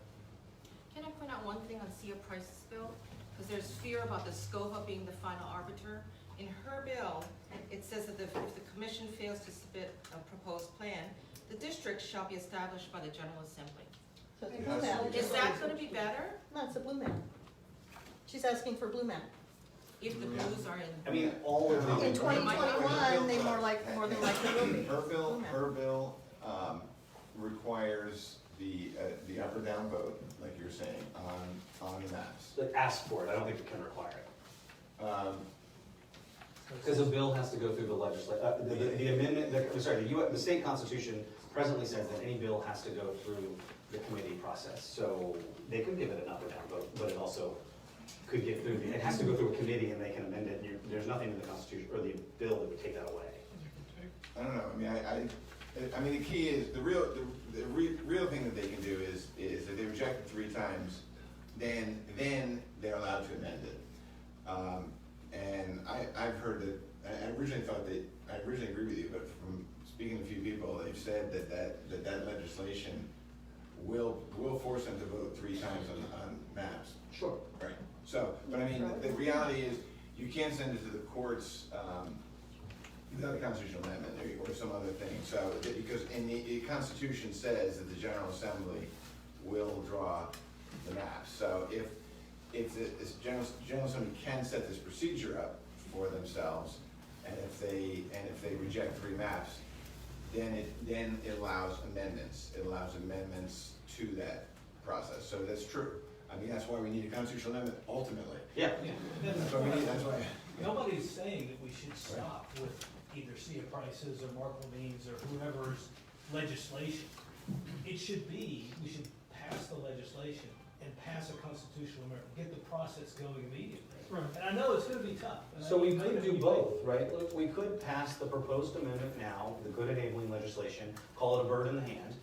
Can I point out one thing on Sia Price's bill? Because there's fear about the SCOVA being the final arbiter. In her bill, it says that if the commission fails to submit a proposed plan, the district shall be established by the General Assembly. So it's a blue map. Is that going to be better? No, it's a blue map. She's asking for blue map. If the blues are in. I mean, all of the. In 2021, they more than likely will be. Her bill requires the up or down vote, like you're saying, on the maps. Ask for it, I don't think it can require it. Because a bill has to go through the legislature. The amendment, the state constitution presently says that any bill has to go through the committee process. So they could give it an up or down vote, but it also could get through, it has to go through a committee and they can amend it. There's nothing in the constitution, or the bill that would take that away. I don't know, I mean, the key is, the real thing that they can do is if they reject it 3 times, then they're allowed to amend it. And I've heard that, I originally agreed with you, but from speaking to a few people, they've said that legislation will force them to vote 3 times on maps. Sure. Right. So, but I mean, the reality is, you can't send it to the courts without a constitutional amendment or some other thing. So, because in the Constitution says that the General Assembly will draw the maps. So if the General Assembly can set this procedure up for themselves, and if they reject 3 maps, then it allows amendments. It allows amendments to that process. So that's true. I mean, that's why we need a constitutional amendment ultimately. Yeah. That's what we need. That's why. Nobody's saying that we should stop with either Sia Price's or Mark Levine's or whoever's legislation. It should be, we should pass the legislation and pass a constitutional amendment, get the process going immediately. Right. And I know it's gonna be tough. So we could do both, right? Look, we could pass the proposed amendment now, the good enabling legislation, call it a bird in the hand,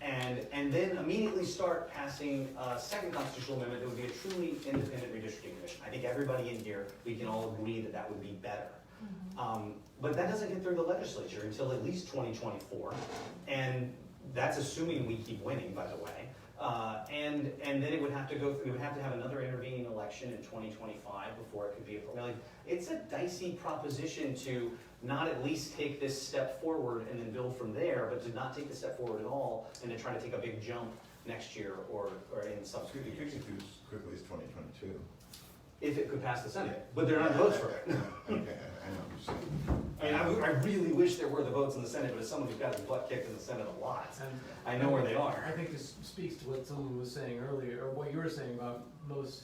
and then immediately start passing a second constitutional amendment that would be a truly independent redistricting commission. I think everybody in here, we can all agree that that would be better. But that doesn't get through the legislature until at least 2024, and that's assuming we keep winning, by the way. And then it would have to go through, we would have to have another intervening election in 2025 before it could be, it's a dicey proposition to not at least take this step forward and then build from there, but to not take the step forward at all and to try to take a big jump next year or in subsequent It could years. get through as quickly as 2022. If it could pass the Senate, but there aren't votes for it. Okay, I know, I'm just saying. I mean, I really wish there were the votes in the Senate, but as someone who's got his butt kicked in the Senate a lot, And I know where they are. I think this speaks to what someone was saying earlier, or what you were saying about most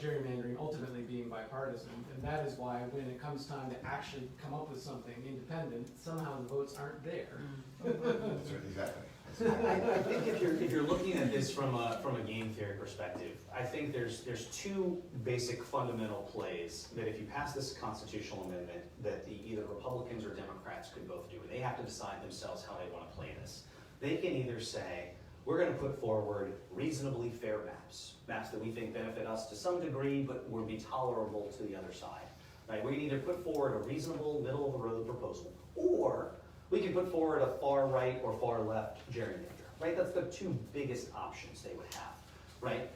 gerrymandering ultimately being bipartisan. And that is why when it comes time to actually come up with something independent, somehow the votes aren't there. That's right, exactly. I think if you're looking at this from a game theory perspective, I think there's two basic fundamental plays that if you pass this constitutional amendment, that either Republicans or Democrats could both do. They have to decide themselves how they want to play this. They can either say, we're going to put forward reasonably fair maps that we think benefit us to some degree, but would be tolerable to the other side. Right? We can either put forward a reasonable, middle-of-the-road proposal, or we can put forward a far right or far left gerrymander, right? That's the two biggest options they would have, right?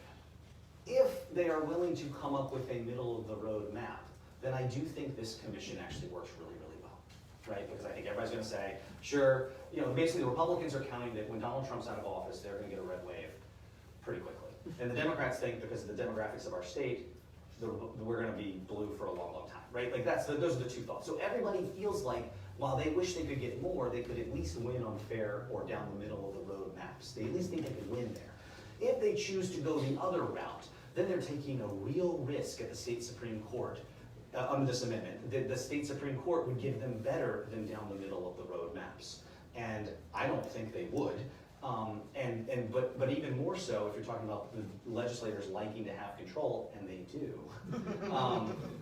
If they are willing to come up with a middle-of-the-road map, then I do think this commission actually works really, really well, right? Because I think everybody's gonna say, sure, basically the Republicans are counting that when Donald Trump's out of office, they're gonna get a red wave pretty quickly. And the Democrats think because of the demographics of our state, we're gonna be blue for a long, long time, right? Like those are the two thoughts. So everybody feels like, while they wish they could get more, they could at least win on fair or down the middle of the road maps. They at least think they could win there. If they choose to go the other route, then they're taking a real risk at the state Supreme Court under this amendment. The state Supreme Court would give them better than down the middle of the road maps. And I don't think they would. But even more so, if you're talking about the legislators liking to have control, and they do,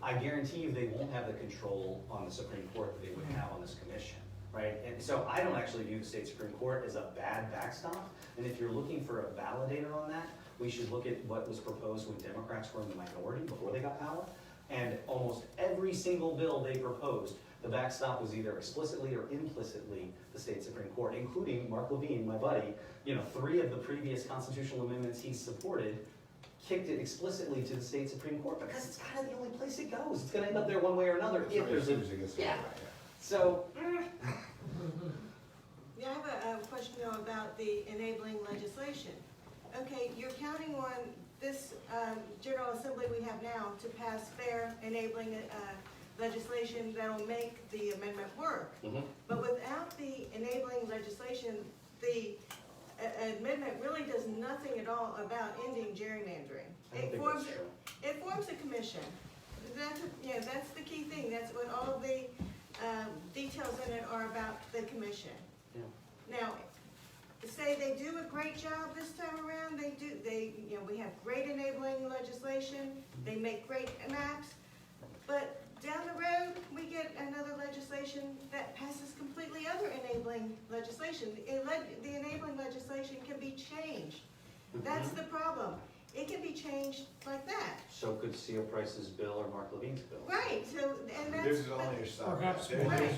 I guarantee you they won't have the control on the Supreme Court that they would have on this commission, right? And so I don't actually view the state Supreme Court as a bad backstop. And if you're looking for a validator on that, we should look at what was proposed when Democrats were in the minority before they got power. And almost every single bill they proposed, the backstop was either explicitly or implicitly the state Supreme Court, including Mark Levine, my buddy. 3 of the previous constitutional amendments he supported kicked it explicitly to the state Supreme Court because it's kind of the only place it goes. It's going to end up there one way or another if there's yeah. So. Yeah, I have a question though about the enabling legislation. Okay, you're counting on this General Assembly we have now to pass fair enabling legislation that'll make the amendment work. But without the enabling legislation, the amendment really does nothing at all about ending gerrymandering. It forms a commission. That's the key thing. That's what all of the details in it are about the commission. Now, say they do a great job this time around. We have great enabling legislation. They make great maps, but down the road, we get another legislation that passes completely other enabling legislation. The enabling legislation can be changed. That's the problem. It can be changed like that. So could C.O. Price's bill or Mark Levine's bill. Right, and that's. This is only a stopgap. Perhaps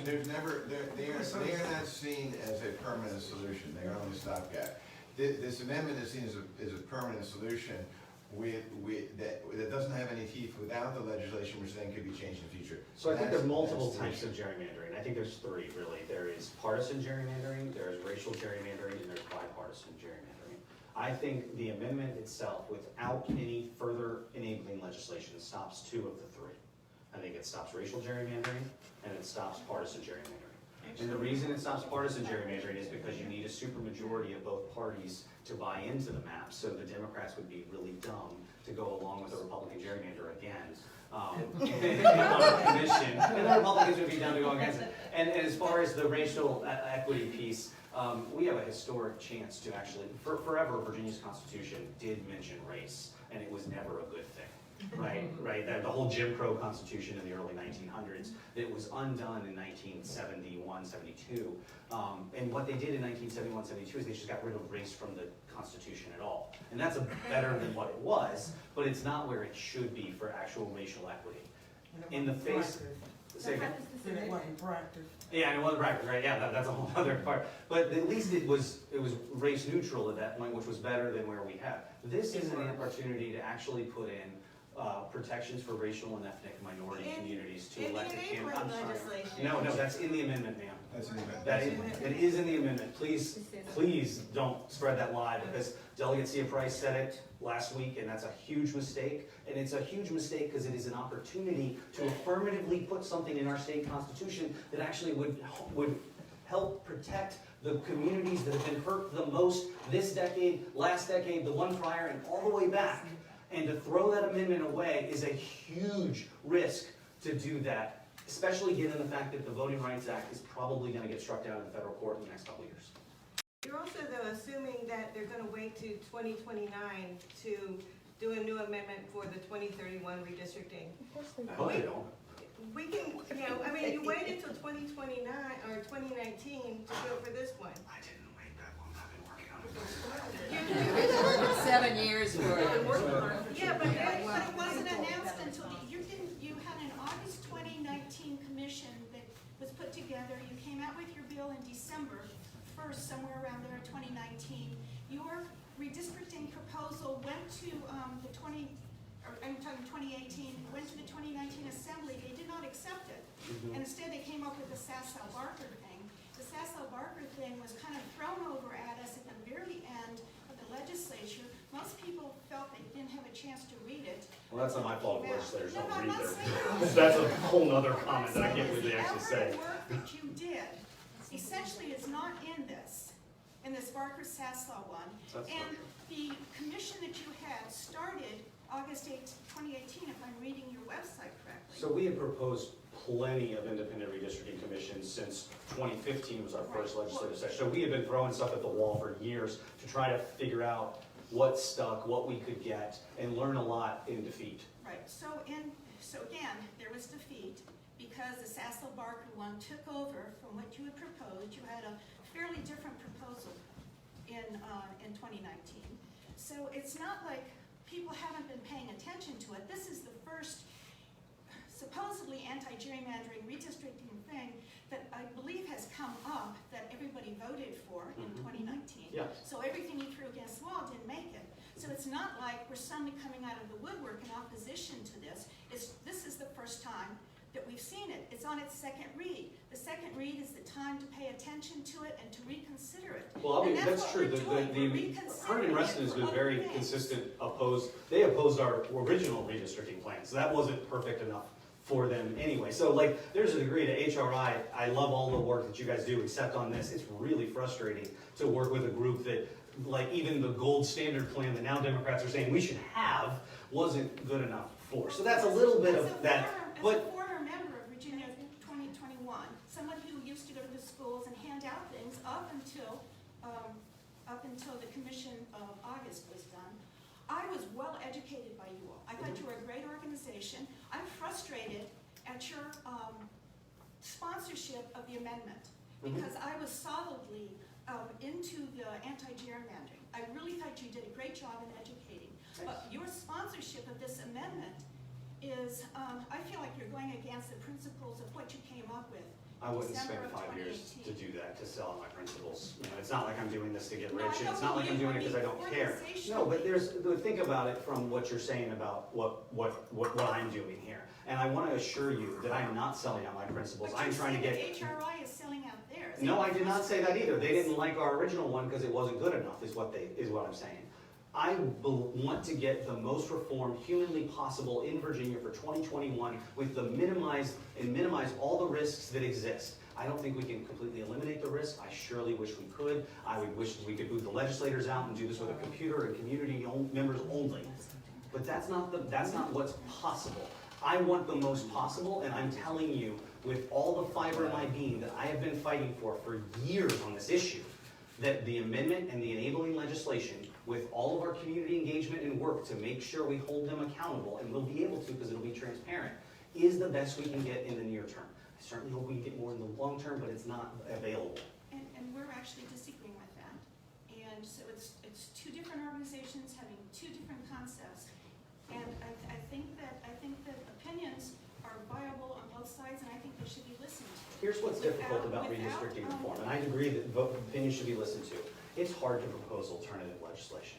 There's never, they are not seen as a permanent solution. They are only a stopgap. This amendment is seen as a permanent solution that doesn't have any teeth without the legislation, which then could be changed in the future. So I think there's multiple types of gerrymandering. I think there's 3 really. There is partisan gerrymandering, there's racial gerrymandering, and there's bipartisan gerrymandering. I think the amendment itself, without any further enabling legislation, stops 2 of the 3. I think it stops racial gerrymandering and it stops partisan gerrymandering. And the reason it stops partisan gerrymandering is because you need a supermajority of both parties to buy into the map. So the Democrats would be really dumb to go along with the Republican gerrymander again. On the commission, and the Republicans would be down to go against it. And as far as the racial equity piece, we have a historic chance to actually, forever Virginia's Constitution did mention race, and it was never a good thing, right? The whole Jim Crow Constitution in the early 1900s, it was undone in 1971, 72. And what they did in 1971, 72 is they just got rid of race from the Constitution at all. And that's better than what it was, but it's not where it should be for actual racial equity. In the face, Say again? And it wasn't practice. Yeah, and it wasn't practice, right? Yeah, that's a whole other part. But at least it was race neutral at that point, which was better than where we had. This is an opportunity to actually put in protections for racial and ethnic minority communities to elect a candidate. I'm sorry. No, that's in the amendment, ma'am. That's in the amendment. It is in the amendment. Please don't spread that lie, because Delegate Sia Price said it last week, and that's a huge mistake. And it's a huge mistake because it is an opportunity to affirmatively put something in our state constitution that actually would help protect the communities that have been hurt the most this decade, last decade, the one prior, and all the way back. And to throw that amendment away is a huge risk to do that, especially given the fact that the Voting Rights Act is probably going to get struck down in the federal court in the next couple of years. You're also though assuming that they're gonna wait to 2029 to do a new amendment for the 2031 redistricting. I hope they don't. We can, I mean, you waited till 2029 or 2019 to go for this one. I didn't wait that long. I've been working on it. It's 7 years for it. Yeah, but But it wasn't announced until, you had an August 2019 commission that was put together. You came out with your bill in December 1st, somewhere around there, 2019. Your redistricting proposal went to I'm talking 2018, went to the 2019 assembly. They did not accept it. And instead they came up with the Sassow-Barker thing. The Sassow-Barker thing was kind of thrown over at us at the very end of the legislature. Most people felt they didn't have a chance to read it. Well, that's not my fault. Legislators No, don't I'm read not their. saying That's a whole nother comment that I can't really actually say. The work that you did essentially is not in this Barker-Sassow one. That's And the commission that you had started August 8, 2018, if I'm reading your website correctly. So we had proposed plenty of independent redistricting commissions since 2015 was our first legislative session. So we had been throwing stuff at the wall for years to try to figure out what stuck, what we could get, and learn a lot in defeat. Right, so again, there was defeat because the Sassow-Barker one took over from what you had proposed. You had a fairly different proposal in 2019. So it's not like people haven't been paying attention to it. This is the first supposedly anti-gerrymandering redistricting thing that I believe has come up that everybody voted for in 2019. Yeah. So everything you threw against the wall didn't make it. So it's not like we're suddenly coming out of the woodwork in opposition to this. This is the first time that we've seen it. It's on its second read. The second read is the time to pay attention to it and to reconsider it. Well, I mean, And that's what true. we're doing. We're The reconsidering Herman it Reston has for been other very things. consistent they opposed our original redistricting plan, so that wasn't perfect enough for them anyway. So like, there's a degree to HRI. I love all the work that you guys do, except on this. It's really frustrating to work with a group that, like, even the gold standard plan that now Democrats are saying we should have wasn't good enough for. So that's a little bit of that. As a former member of Virginia 2021, someone who used to go to the schools and hand out things up until the commission of August was done, I was well educated by you all. I thought you were a great organization. I'm frustrated at your sponsorship of the amendment because I was solidly into the anti-gerrymandering. I really thought you did a great job in educating. But your sponsorship of this amendment is, I feel like you're going against the principles of what you came up with. I wouldn't December spend of 5 years to 2018. do that, to sell my principles. You know, it's not like I'm doing this to get No, rich, I and it's don't not like I'm mean doing it you. because I don't care. No, but think about it from what you're saying about what I'm doing here. And I want to assure you that I'm not selling out my principles. But I'm you're trying to saying get. that HRI is selling out theirs. No, I did not say that either. They didn't like our original one because it wasn't good enough, is what I'm saying. I want to get the most reform humanly possible in Virginia for 2021 with the minimize all the risks that exist. I don't think we can completely eliminate the risk. I surely wish we could. I would wish we could move the legislators out and do this with a computer and community members only. But that's not what's possible. I want the most possible, and I'm telling you with all the fiber in my being that I have been fighting for years on this issue, that the amendment and the enabling legislation with all of our community engagement and work to make sure we hold them accountable, and we'll be able to because it'll be transparent, is the best we can get in the near term. I certainly hope we can get more in the long term, but it's not available. And we're actually disagreeing with that. And so it's two different organizations having two different concepts. And I think that opinions are viable on both sides, and I think what's difficult about redistricting reform, and I agree that vote opinions should be listened to. It's hard to propose alternative legislation.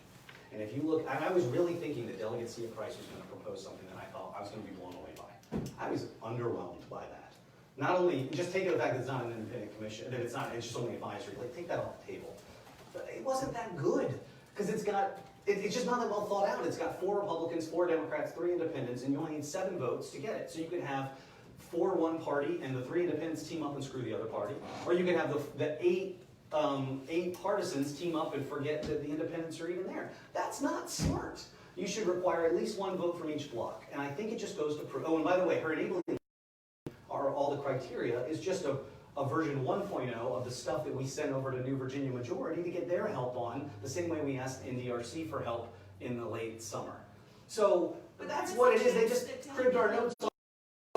And if you look, I was really thinking that Delegate Cia Price was gonna propose something that I thought I was gonna be blown away by. I was underwhelmed by that. Not only, just take the fact that it's not an independent commission, that it's just only advisory, like, take that off the table. But it wasn't that good, because it's just not that well thought out. It's got 4 Republicans, 4 Democrats, 3 independents, and you only need 7 votes to get it. So you could have 4 one party, and the 3 independents team up and screw the other party. Or you could have the 8 partisans team up and forget that the independents are even there. That's not smart. You should require at least 1 vote from each block. And I think it just goes to prove, oh, and by the way, her enabling all the criteria is just a version 1.0 of the stuff that we sent over to New Virginia Majority to get their help on, the same way we asked NDRC for help in the late summer. So that's what it is. They just cribbed our notes.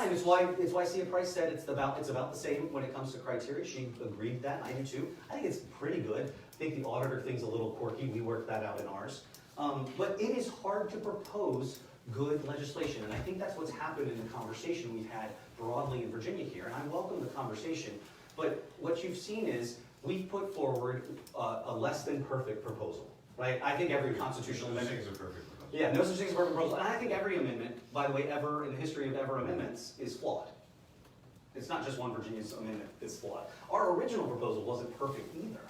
It's why Cia Price said it's about the same when it comes to criteria. She agreed to that. I do too. I think it's pretty good. I think the auditor thing's a little quirky. We worked that out in ours. But it is hard to propose good legislation, and I think that's what's happened in the conversation we've had broadly in Virginia here, and I welcome the conversation. But what you've seen is we've put forward a less than perfect proposal, right? I think every constitutional amendment is a perfect proposal. Yeah, no such thing as a perfect proposal. And I think every amendment, by the way, ever in the history of ever amendments, is flawed. It's not just one Virginia's amendment that's flawed. Our original proposal wasn't perfect either.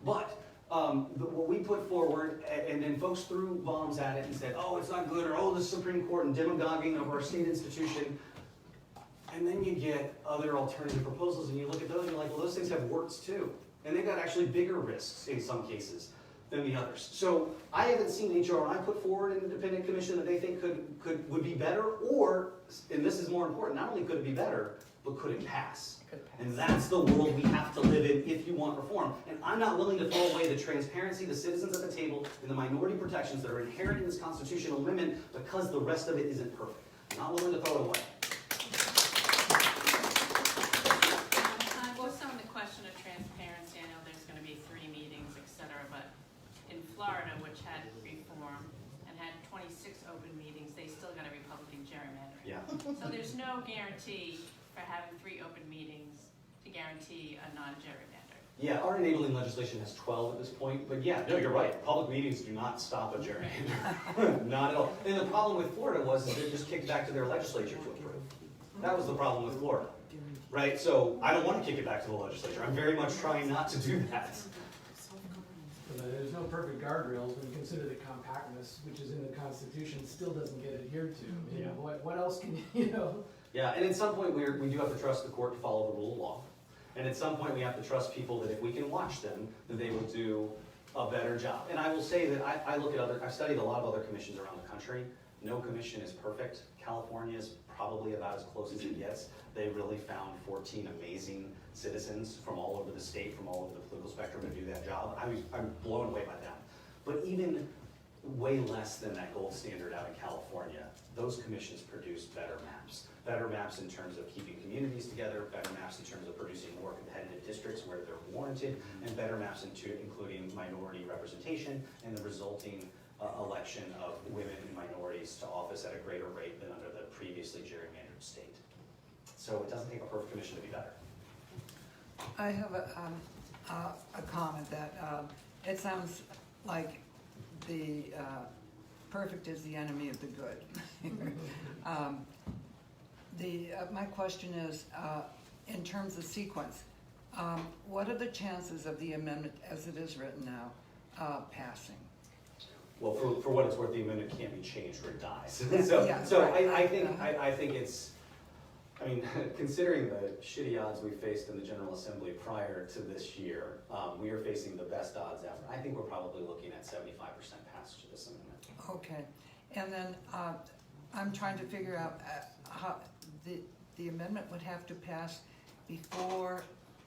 But what we put forward, and then folks threw bombs at it and said, oh, it's not good, or oh, the Supreme Court and demagoguing of our state institution. And then you get other alternative proposals, and you look at those, and you're like, well, those things have warts too. And they've got actually bigger risks in some cases than the others. So I haven't seen HRI put forward an independent commission that they think would be better, or, and this is more important, not only could it be better, but could it pass? And that's the world we have to live in if you want reform. And I'm not willing to throw away the transparency, the citizens at the table, and the minority protections that are inherent in this constitutional amendment because the rest of it isn't perfect. I'm not willing to throw it away. Just on the question of transparency, I know there's going to be 3 meetings, et cetera, but in Florida, which had reform and had 26 open meetings, they still got a Republican gerrymandering. Yeah. So there's no guarantee for having 3 open meetings to guarantee a non-gerrymander. Yeah, our enabling legislation has 12 at this point, but yeah, no, you're right. Public meetings do not stop a gerrymander. Not at all. And the problem with Florida was they just kicked back to their legislature to approve. That was the problem with Florida, right? So I don't want to kick it back to the legislature. I'm very much trying not to do that. There's no perfect guardrails when you consider the compactness, which is in the Constitution, still doesn't get adhered to. I mean, Yeah. What else can you know? Yeah, and at some point we do have to trust the court to follow the rule of law. And at some point we have to trust people that if we can watch them, that they will do a better job. And I will say that I've studied a lot of other commissions around the country. No commission is perfect. California is probably about as close as it gets. They really found 14 amazing citizens from all over the state, from all over the political spectrum to do that job. I'm blown away by that. But even way less than that gold standard out in California, those commissions produce better maps. Better maps in terms of keeping communities together, better maps in terms of producing more competitive districts where they're warranted, and better maps including minority representation and the resulting election of women and minorities to office at a greater rate than under the previously gerrymandered state. So it doesn't take a perfect commission to be better. I have a comment that it sounds like the perfect is the enemy of the good. My question is, in terms of sequence, what are the chances of the amendment as it is written now passing? Well, for what it's worth, the amendment can't be changed or it dies. I think it's, I mean, considering the shitty odds we faced in the General Assembly prior to this year, we are facing the best odds ever. I think we're probably looking at 75% passage of this amendment. Okay, and then I'm trying to figure out how the amendment would have to pass before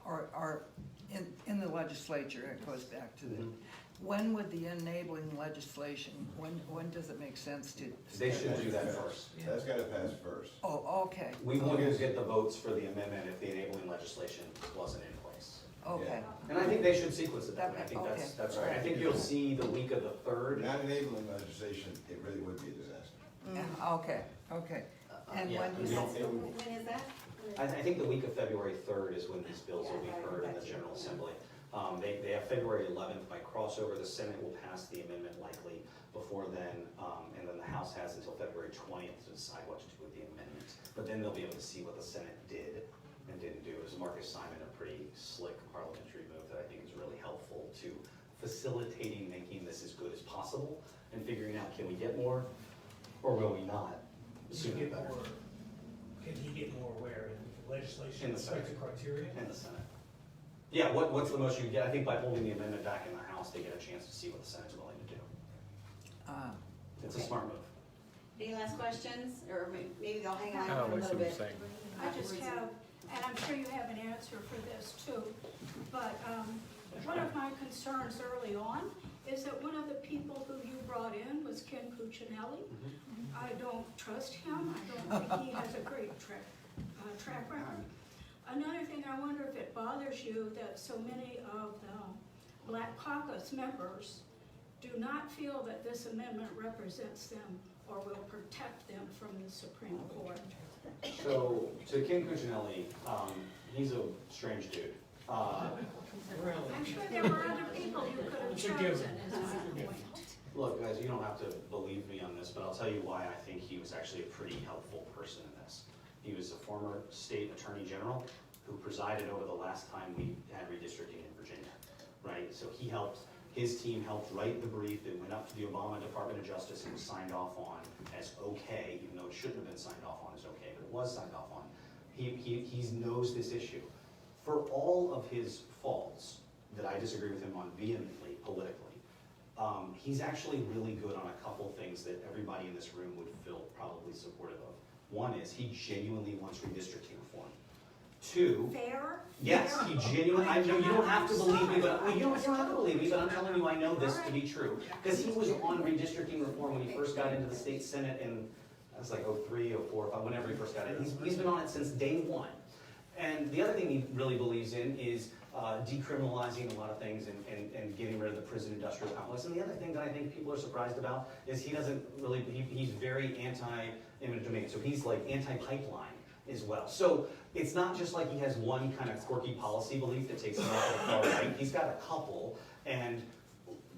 or in the legislature. It goes back to the. When would the enabling legislation, when does it make sense to? They should do that first. That's got to pass first. Oh, okay. We wouldn't get the votes for the amendment if the enabling legislation wasn't in place. Okay. And I think they should sequence it that way. I think Okay. that's right. I think you'll see the week of the 3rd. Not enabling legislation, it really would be a disaster. Yeah, okay. And Yeah, when we you don't- When is that? I think the week of February 3rd is when these bills will be heard in the General Assembly. They have February 11th by crossover. The Senate will pass the amendment likely before then, and then the House has until February 20th to decide what to do with the amendment. But then they'll be able to see what the Senate did and didn't do. It was Marcus Simon, a pretty slick parliamentary move that I think is really helpful to facilitating making this as good as possible and figuring out, can we get more or will we not? Sooner the better. Can he get more where in legislation, In the Senate. respect to criteria? In the Senate. Yeah, what's the most you can get? I think by holding the amendment back in the House, they get a chance to see what the Senate's willing to do. It's a smart move. Any last questions, or maybe they'll hang on Oh, for a I see little what you're bit? saying. I just have, and I'm sure you have an answer for this too, but one of my concerns early on is that one of the people who you brought in was Ken Cuccinelli. I don't trust him. I don't think he has a great track record. Another thing, I wonder if it bothers you that so many of the Black Caucus members do not feel that this amendment represents them or will protect them from the Supreme Court. So, to Ken Cuccinelli, he's a strange dude. I'm sure there were other people you could have chosen, is my point. Look, guys, you don't have to believe me on this, but I'll tell you why I think he was actually a pretty helpful person in this. He was a former state attorney general who presided over the last time we had redistricting in Virginia, right? So he helped, his team helped write the brief that went up to the Obama Department of Justice and was signed off on as okay, even though it shouldn't have been signed off on as okay, but it was signed off on. He knows this issue. For all of his faults that I disagree with him on vehemently, politically, he's actually really good on a couple things that everybody in this room would feel probably supportive of. One is he genuinely wants redistricting reform. Two, Fair? yes, Fair? he genuinely, I know you don't have to I'm believe me, sorry. but, well, you don't have to believe me, but I'm telling you I know this to be true. Because he was on redistricting reform when he first got into the state senate in, I was like 03, 04, whenever he first got in. He's been on it since day one. And the other thing he really believes in is decriminalizing a lot of things and getting rid of the prison industrial complex. And the other thing that I think people are surprised about is he doesn't really, he's very anti-eminent domain. So he's like anti-pipeline as well. So it's not just like he has one kind of quirky policy belief that takes him off the far right. He's got a couple. And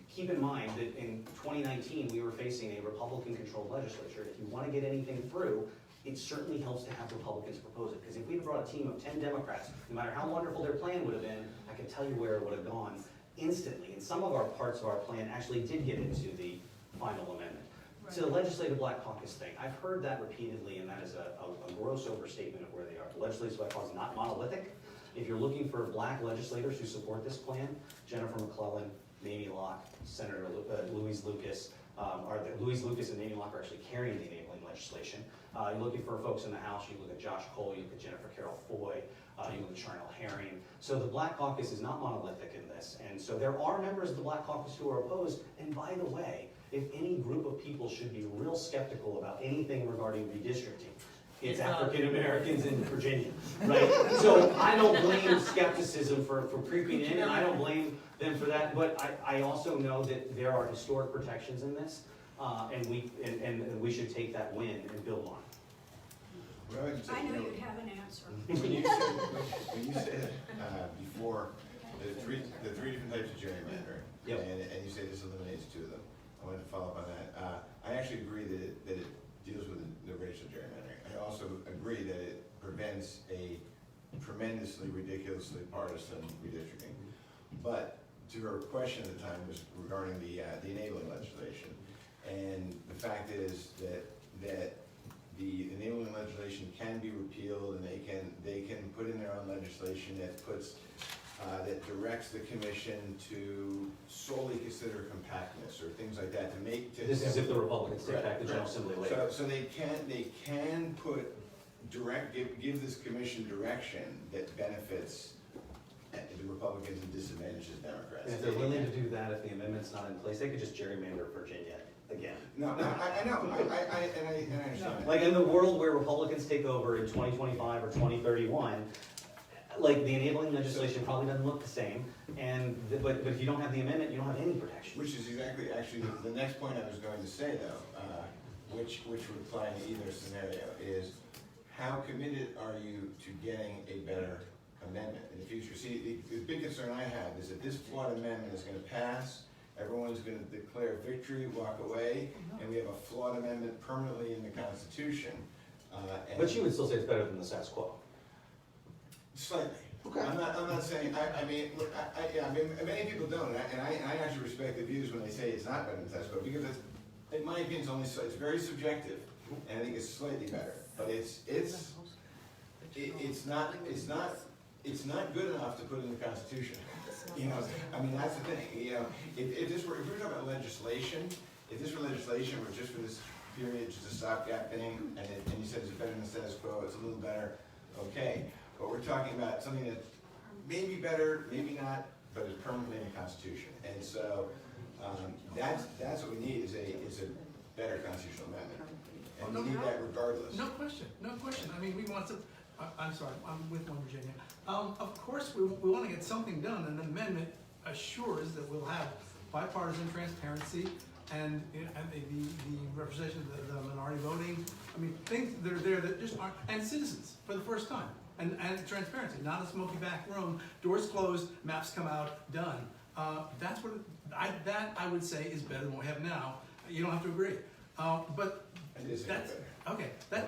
keep in mind that in 2019, we were facing a Republican-controlled legislature. If you want to get anything through, it certainly helps to have Republicans propose it. Because if we had brought a team of 10 Democrats, no matter how wonderful their plan would have been, I can tell you where it would have gone instantly. And some of our parts of our plan actually did get into the final amendment. Right. So the Legislative Black Caucus thing, I've heard that repeatedly, and that is a gross overstatement of where they are. The Legislative Black Caucus is not monolithic. If you're looking for black legislators who support this plan, Jennifer McClellan, Mamie Locke, Senator Louise Lucas, Louise Lucas and Mamie Locke are actually carrying the enabling legislation. You're looking for folks in the House, you look at Josh Cole, you look at Jennifer Carroll Foy, you look at Charnel Herring. So the Black Caucus is not monolithic in this. And so there are members of the Black Caucus who are opposed. And by the way, if any group of people should be real skeptical about anything regarding redistricting, it's African Americans in Virginia, right? So I don't blame skepticism for creeping in, and I don't blame them for that. But I also know that there are historic protections in this, and we should take that win and build on it. Well, I would say, I know you know, you'd have an answer. when you said before the three different types of gerrymandering, Yep. and you say this eliminates two of them, I wanted to follow up on that. I actually agree that it deals with the racial gerrymandering. I also agree that it prevents a tremendously, ridiculously partisan redistricting. But to her question at the time was regarding the enabling legislation, and the fact is that the enabling legislation can be repealed, and they can put in their own legislation that puts that directs the commission to solely consider compactness or things like that to make. This is if the Republicans take back the General Assembly later. So they can put give this commission direction that benefits the Republicans and disadvantages Democrats. And if they're willing to do that, if the amendment's not in place, they could just gerrymander Virginia again. No, I know, and I understand. Like in the world where Republicans take over in 2025 or 2031, like the enabling legislation probably doesn't look the same, but if you don't have the amendment, you don't have any protection. Which is exactly, actually, the next point I was going to say though, which would apply to either scenario, is how committed are you to getting a better amendment in the future? See, the big concern I have is that this flawed amendment is gonna pass, everyone's gonna declare victory, walk away, and we have a flawed amendment permanently in the Constitution. And But you would still say it's better than the status quo. Slightly. Okay. I'm not saying, I mean, look, I mean, many people don't, and I actually respect the views when they say it's not better than status quo, because it's, in my opinion, it's only, it's very subjective, and I think it's slightly better, but it's not good enough to put in the Constitution. You know, I mean, that's the thing, you know, if we were talking about legislation, if this were legislation were just for this period, just a stopgap thing, and you said it's better than status quo, it's a little better, okay. But we're talking about something that may be better, maybe not, but is permanently in the Constitution. And so, that's what we need, is a better constitutional amendment. And we need that regardless. No question, no question. I mean, we want to, I'm sorry, I'm with one Virginia. Of course, we want to get something done. An amendment assures that we'll have bipartisan transparency and the representation of the minority voting. I mean, things that are there that just aren't, and citizens for the first time. And transparency, not a smoky back room, doors closed, maps come out, done. That's what, I would say is better than what we have now. You don't have to agree. But that's, okay, that's.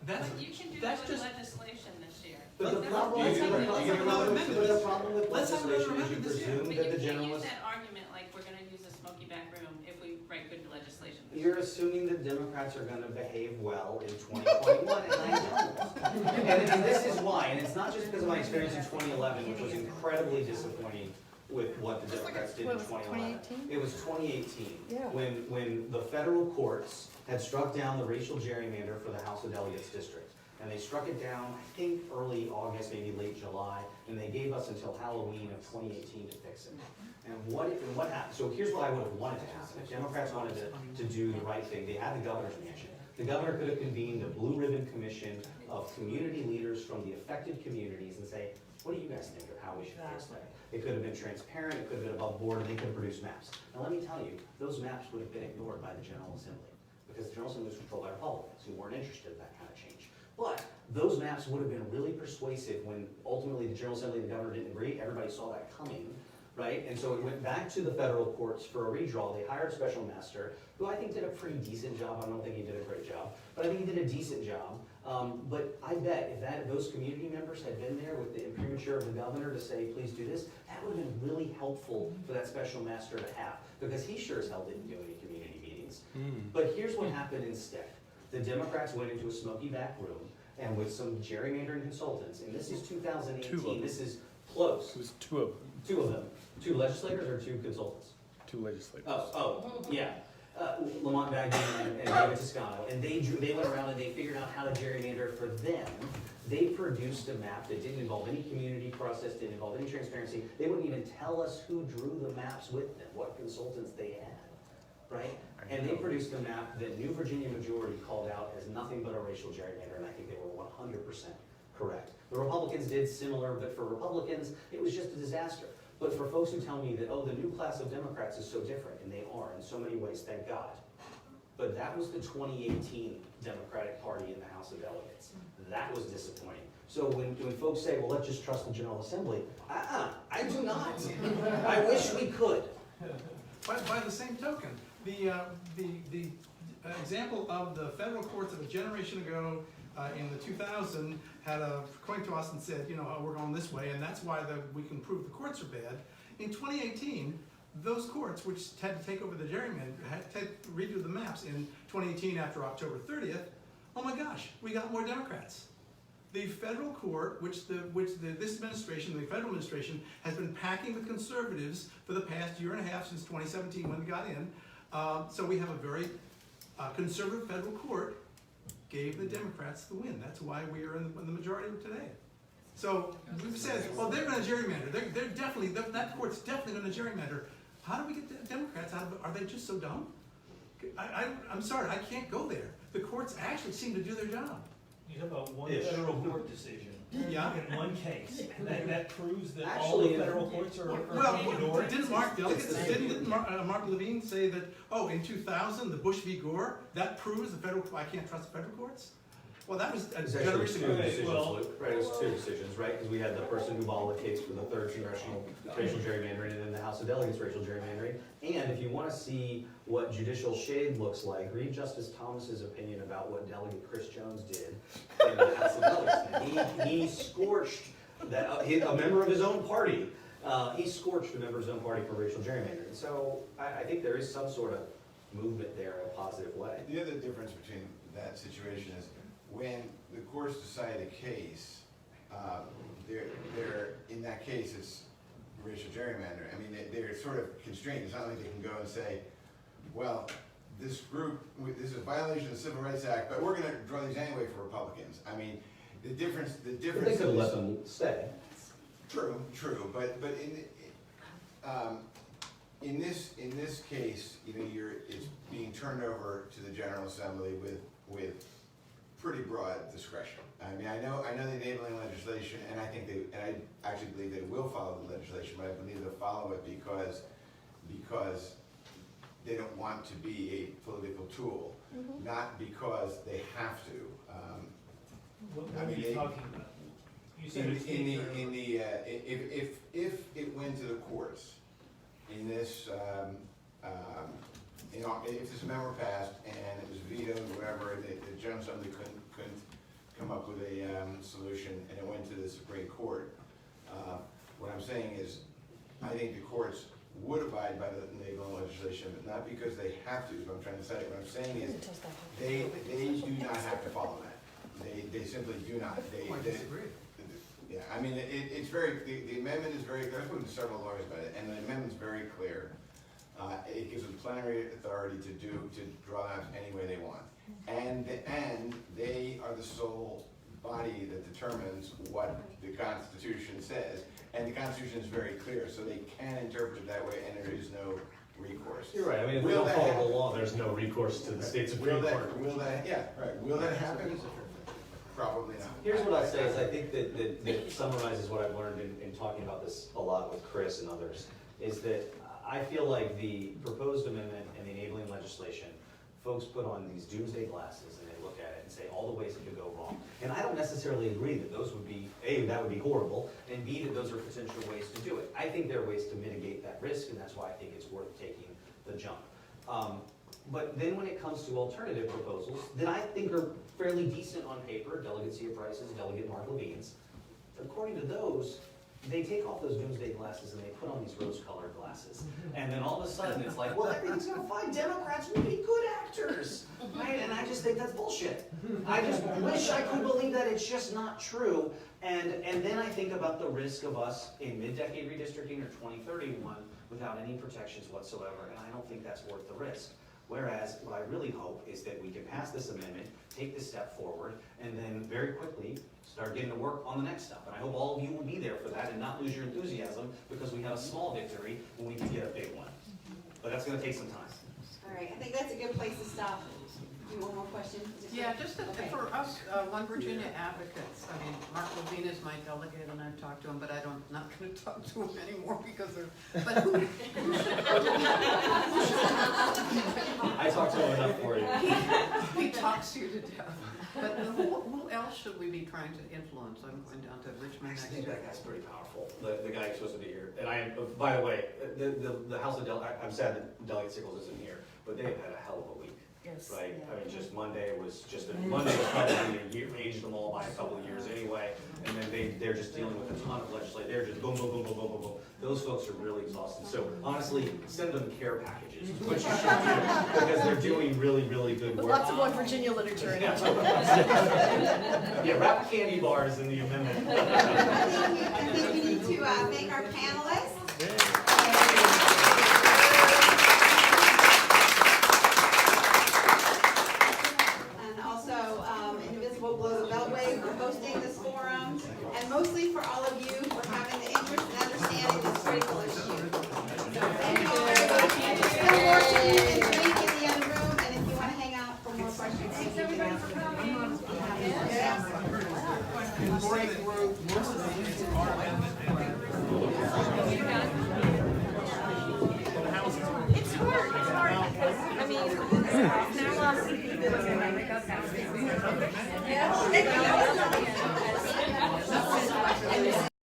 But you can do that with legislation this year. But the problem Let's with have another amendment. the problem with Let's have another legislation is you amendment this year. presume But that you the can't general use is. that argument like we're gonna use a smoky back room if we write good legislation. this You're year. assuming that Democrats are gonna behave well in 2021, and I don't. And this is why, and it's not just because of my experience in 2011, which was incredibly disappointing with what the Democrats did in 2011. It was 2018, Yeah. when the federal courts had struck down the racial gerrymander for the House of Delegates district. And they struck it down, I think, early August, maybe late July, and they gave us until Halloween of 2018 to fix it. And what happened? So here's what I would have wanted to happen. If Democrats wanted to do the right thing, they had the governor's mansion. The governor could have convened a blue ribbon commission of community leaders from the affected communities and say, what do you guys think of how we should fix that? It could have been transparent, it could have been above board, and they could have produced maps. Now let me tell you, those maps would have been ignored by the General Assembly, because the General Assembly was controlled by Republicans who weren't interested in that kind of change. But those maps would have been really persuasive when ultimately the General Assembly and the governor didn't agree. Everybody saw that coming, right? And so it went back to the federal courts for a redraw. They hired a special master, who I think did a pretty decent job. I don't think he did a great job, but I think he did a decent job. But I bet if those community members had been there with the imprimatur of the governor to say, please do this, that would have been really helpful for that special master to have, because he sure as hell didn't do any community meetings. But here's what happened instead. The Democrats went into a smoky back room and with some gerrymandering consultants, and this is 2018, this is close. It was two of them, 2 of them. 2 legislators or 2 consultants? 2 legislators. Yeah. Lamont Bagdon and David Toscano, and they went around and they figured out how to gerrymander for them. They produced a map that didn't involve any community process, didn't involve any transparency. They wouldn't even tell us who drew the maps with them, what consultants they had, right? And they produced a map that New Virginia Majority called out as nothing but a racial gerrymander, and I think they were 100% correct. The Republicans did similar, but for Republicans, it was just a disaster. But for folks who tell me that, oh, the new class of Democrats is so different, and they are in so many ways, thank God. But that was the 2018 Democratic Party in the House of Delegates. That was disappointing. So when folks say, well, let's just trust the General Assembly, I do not. I wish we could. By the same token, the example of the federal courts of a generation ago in the 2000 had coming to us and said, you know, we're going this way, and that's why we can prove the courts are bad. In 2018, those courts, which had to take over the gerrymander, had to redo the maps in 2018 after October 30th, oh my gosh, we got more Democrats. The federal court, which this administration, the federal administration, has been packing with conservatives for the past year and a half, since 2017 when they got in. So we have a very conservative federal court, gave the Democrats the win. That's why we are in the majority today. So we've said, well, they're going to gerrymander. They're definitely, that court's definitely going to gerrymander. How do we get the Democrats out of it? Are they just so dumb? I'm sorry, I can't go there. The courts actually seem to do their job. You have a one federal court decision. Yeah. In one case, that proves that all Actually, the federal courts are Well, ignoring. didn't Mark Levine say that, oh, in 2000, the Bush v. Gore, that proves the federal, I can't trust the federal courts? Well, that was a It's actually generation two ago. decisions, well- Luke, right, it was two decisions, right? Because we had the person who balled the case for the third congressional racial gerrymandering, and then the House of Delegates racial gerrymandering. And if you want to see what judicial shade looks like, read Justice Thomas's opinion about what Delegate Chris Jones did in the House of Delegates. He scorched that, a member of his own party, he scorched a member of his own party for racial gerrymandering. So I think there is some sort of movement there in a positive way. The other difference between that situation is when the courts decide a case, they're, in that case, it's racial gerrymandering. I mean, they're sort of constrained. It's not like they can go and say, well, this group, this is a violation of the Civil Rights Act, but we're gonna draw these anyway for Republicans. I mean, the difference But they could have let them stay. True, but in this case, you know, it's being turned over to the General Assembly with pretty broad discretion. I mean, I know the enabling legislation, and I actually believe they will follow the legislation, but I believe they'll follow it because they don't want to be a political tool, not because they have to. What are you talking about? You said it's being turned over. If it went to the courts in this, you know, if this amendment were passed and it was vetoed or whatever, the General Assembly couldn't come up with a solution and it went to the Supreme Court, what I'm saying is, I think the courts would abide by the enabling legislation, but not because they have to, is what I'm trying to say. What I'm saying is, they do not have to follow that. They simply do not. Yeah, I mean, it's very, the amendment is very, I've spoken to several lawyers about it, and the amendment's very clear. It gives them plenary authority to draw out any way they want. And they are the sole body that determines what the Constitution says. And the Constitution is very clear, so they can interpret it that way, and there is no recourse. You're right, I mean, if we don't follow the law, there's no recourse to the state Supreme Court. Will that happen? Probably not. Here's what I'll say is I think that summarizes what I've learned in talking about this a lot with Chris and others, is that I feel like the proposed amendment and the enabling legislation, folks put on these doomsday glasses and they look at it and say all the ways it could go wrong. And I don't necessarily agree that those would be, A, that would be horrible, and B, that those are potential ways to do it. I think there are ways to mitigate that risk, and that's why I think it's worth taking the jump. But then when it comes to alternative proposals that I think are fairly decent on paper, Delegate Sia Price's, Delegate Mark Levine's, according to those, they take off those doomsday glasses and they put on these rose-colored glasses. And then all of a sudden it's like, well, everything's gonna fine. Democrats will be good actors, right? And I just think that's bullshit. I just wish I could believe that it's just not true. And then I think about the risk of us in mid-decade redistricting or 2031 without any protections whatsoever, and I don't think that's worth the risk. Whereas, what I really hope is that we can pass this amendment, take this step forward, and then very quickly start getting to work on the next stuff. And I hope all of you will be there for that and not lose your enthusiasm because we have a small victory when we can get a big one. But that's gonna take some time. All right, I think that's a good place to stop. Do one more question? Yeah, just Okay. for us, One Virginia advocates, I mean, Mark Levine is my delegate and I've talked to him, but not gonna talk to him anymore because but who? I talked to him enough for you. He talks you to death. But who else should we be trying to influence? I'm going down to Richmond I next think year. that guy's pretty powerful, the guy who's supposed to be here. And I am, by the way, the House of Delegates, I'm sad that Delegate Sickles isn't here, but they've had a hell of a week. Yes. Right, I mean, just Monday was probably a year, aged them all by a couple of years anyway, and then they're just dealing with a ton of legislation, they're just boom, boom, boom, boom, boom, boom, boom. Those folks are really exhausted, so honestly, send them care packages, is what you should do, because they're doing really, really good With work. lots of One Virginia literature in it. Yeah, wrap candy bars in the amendment. I think we need to thank our panelists.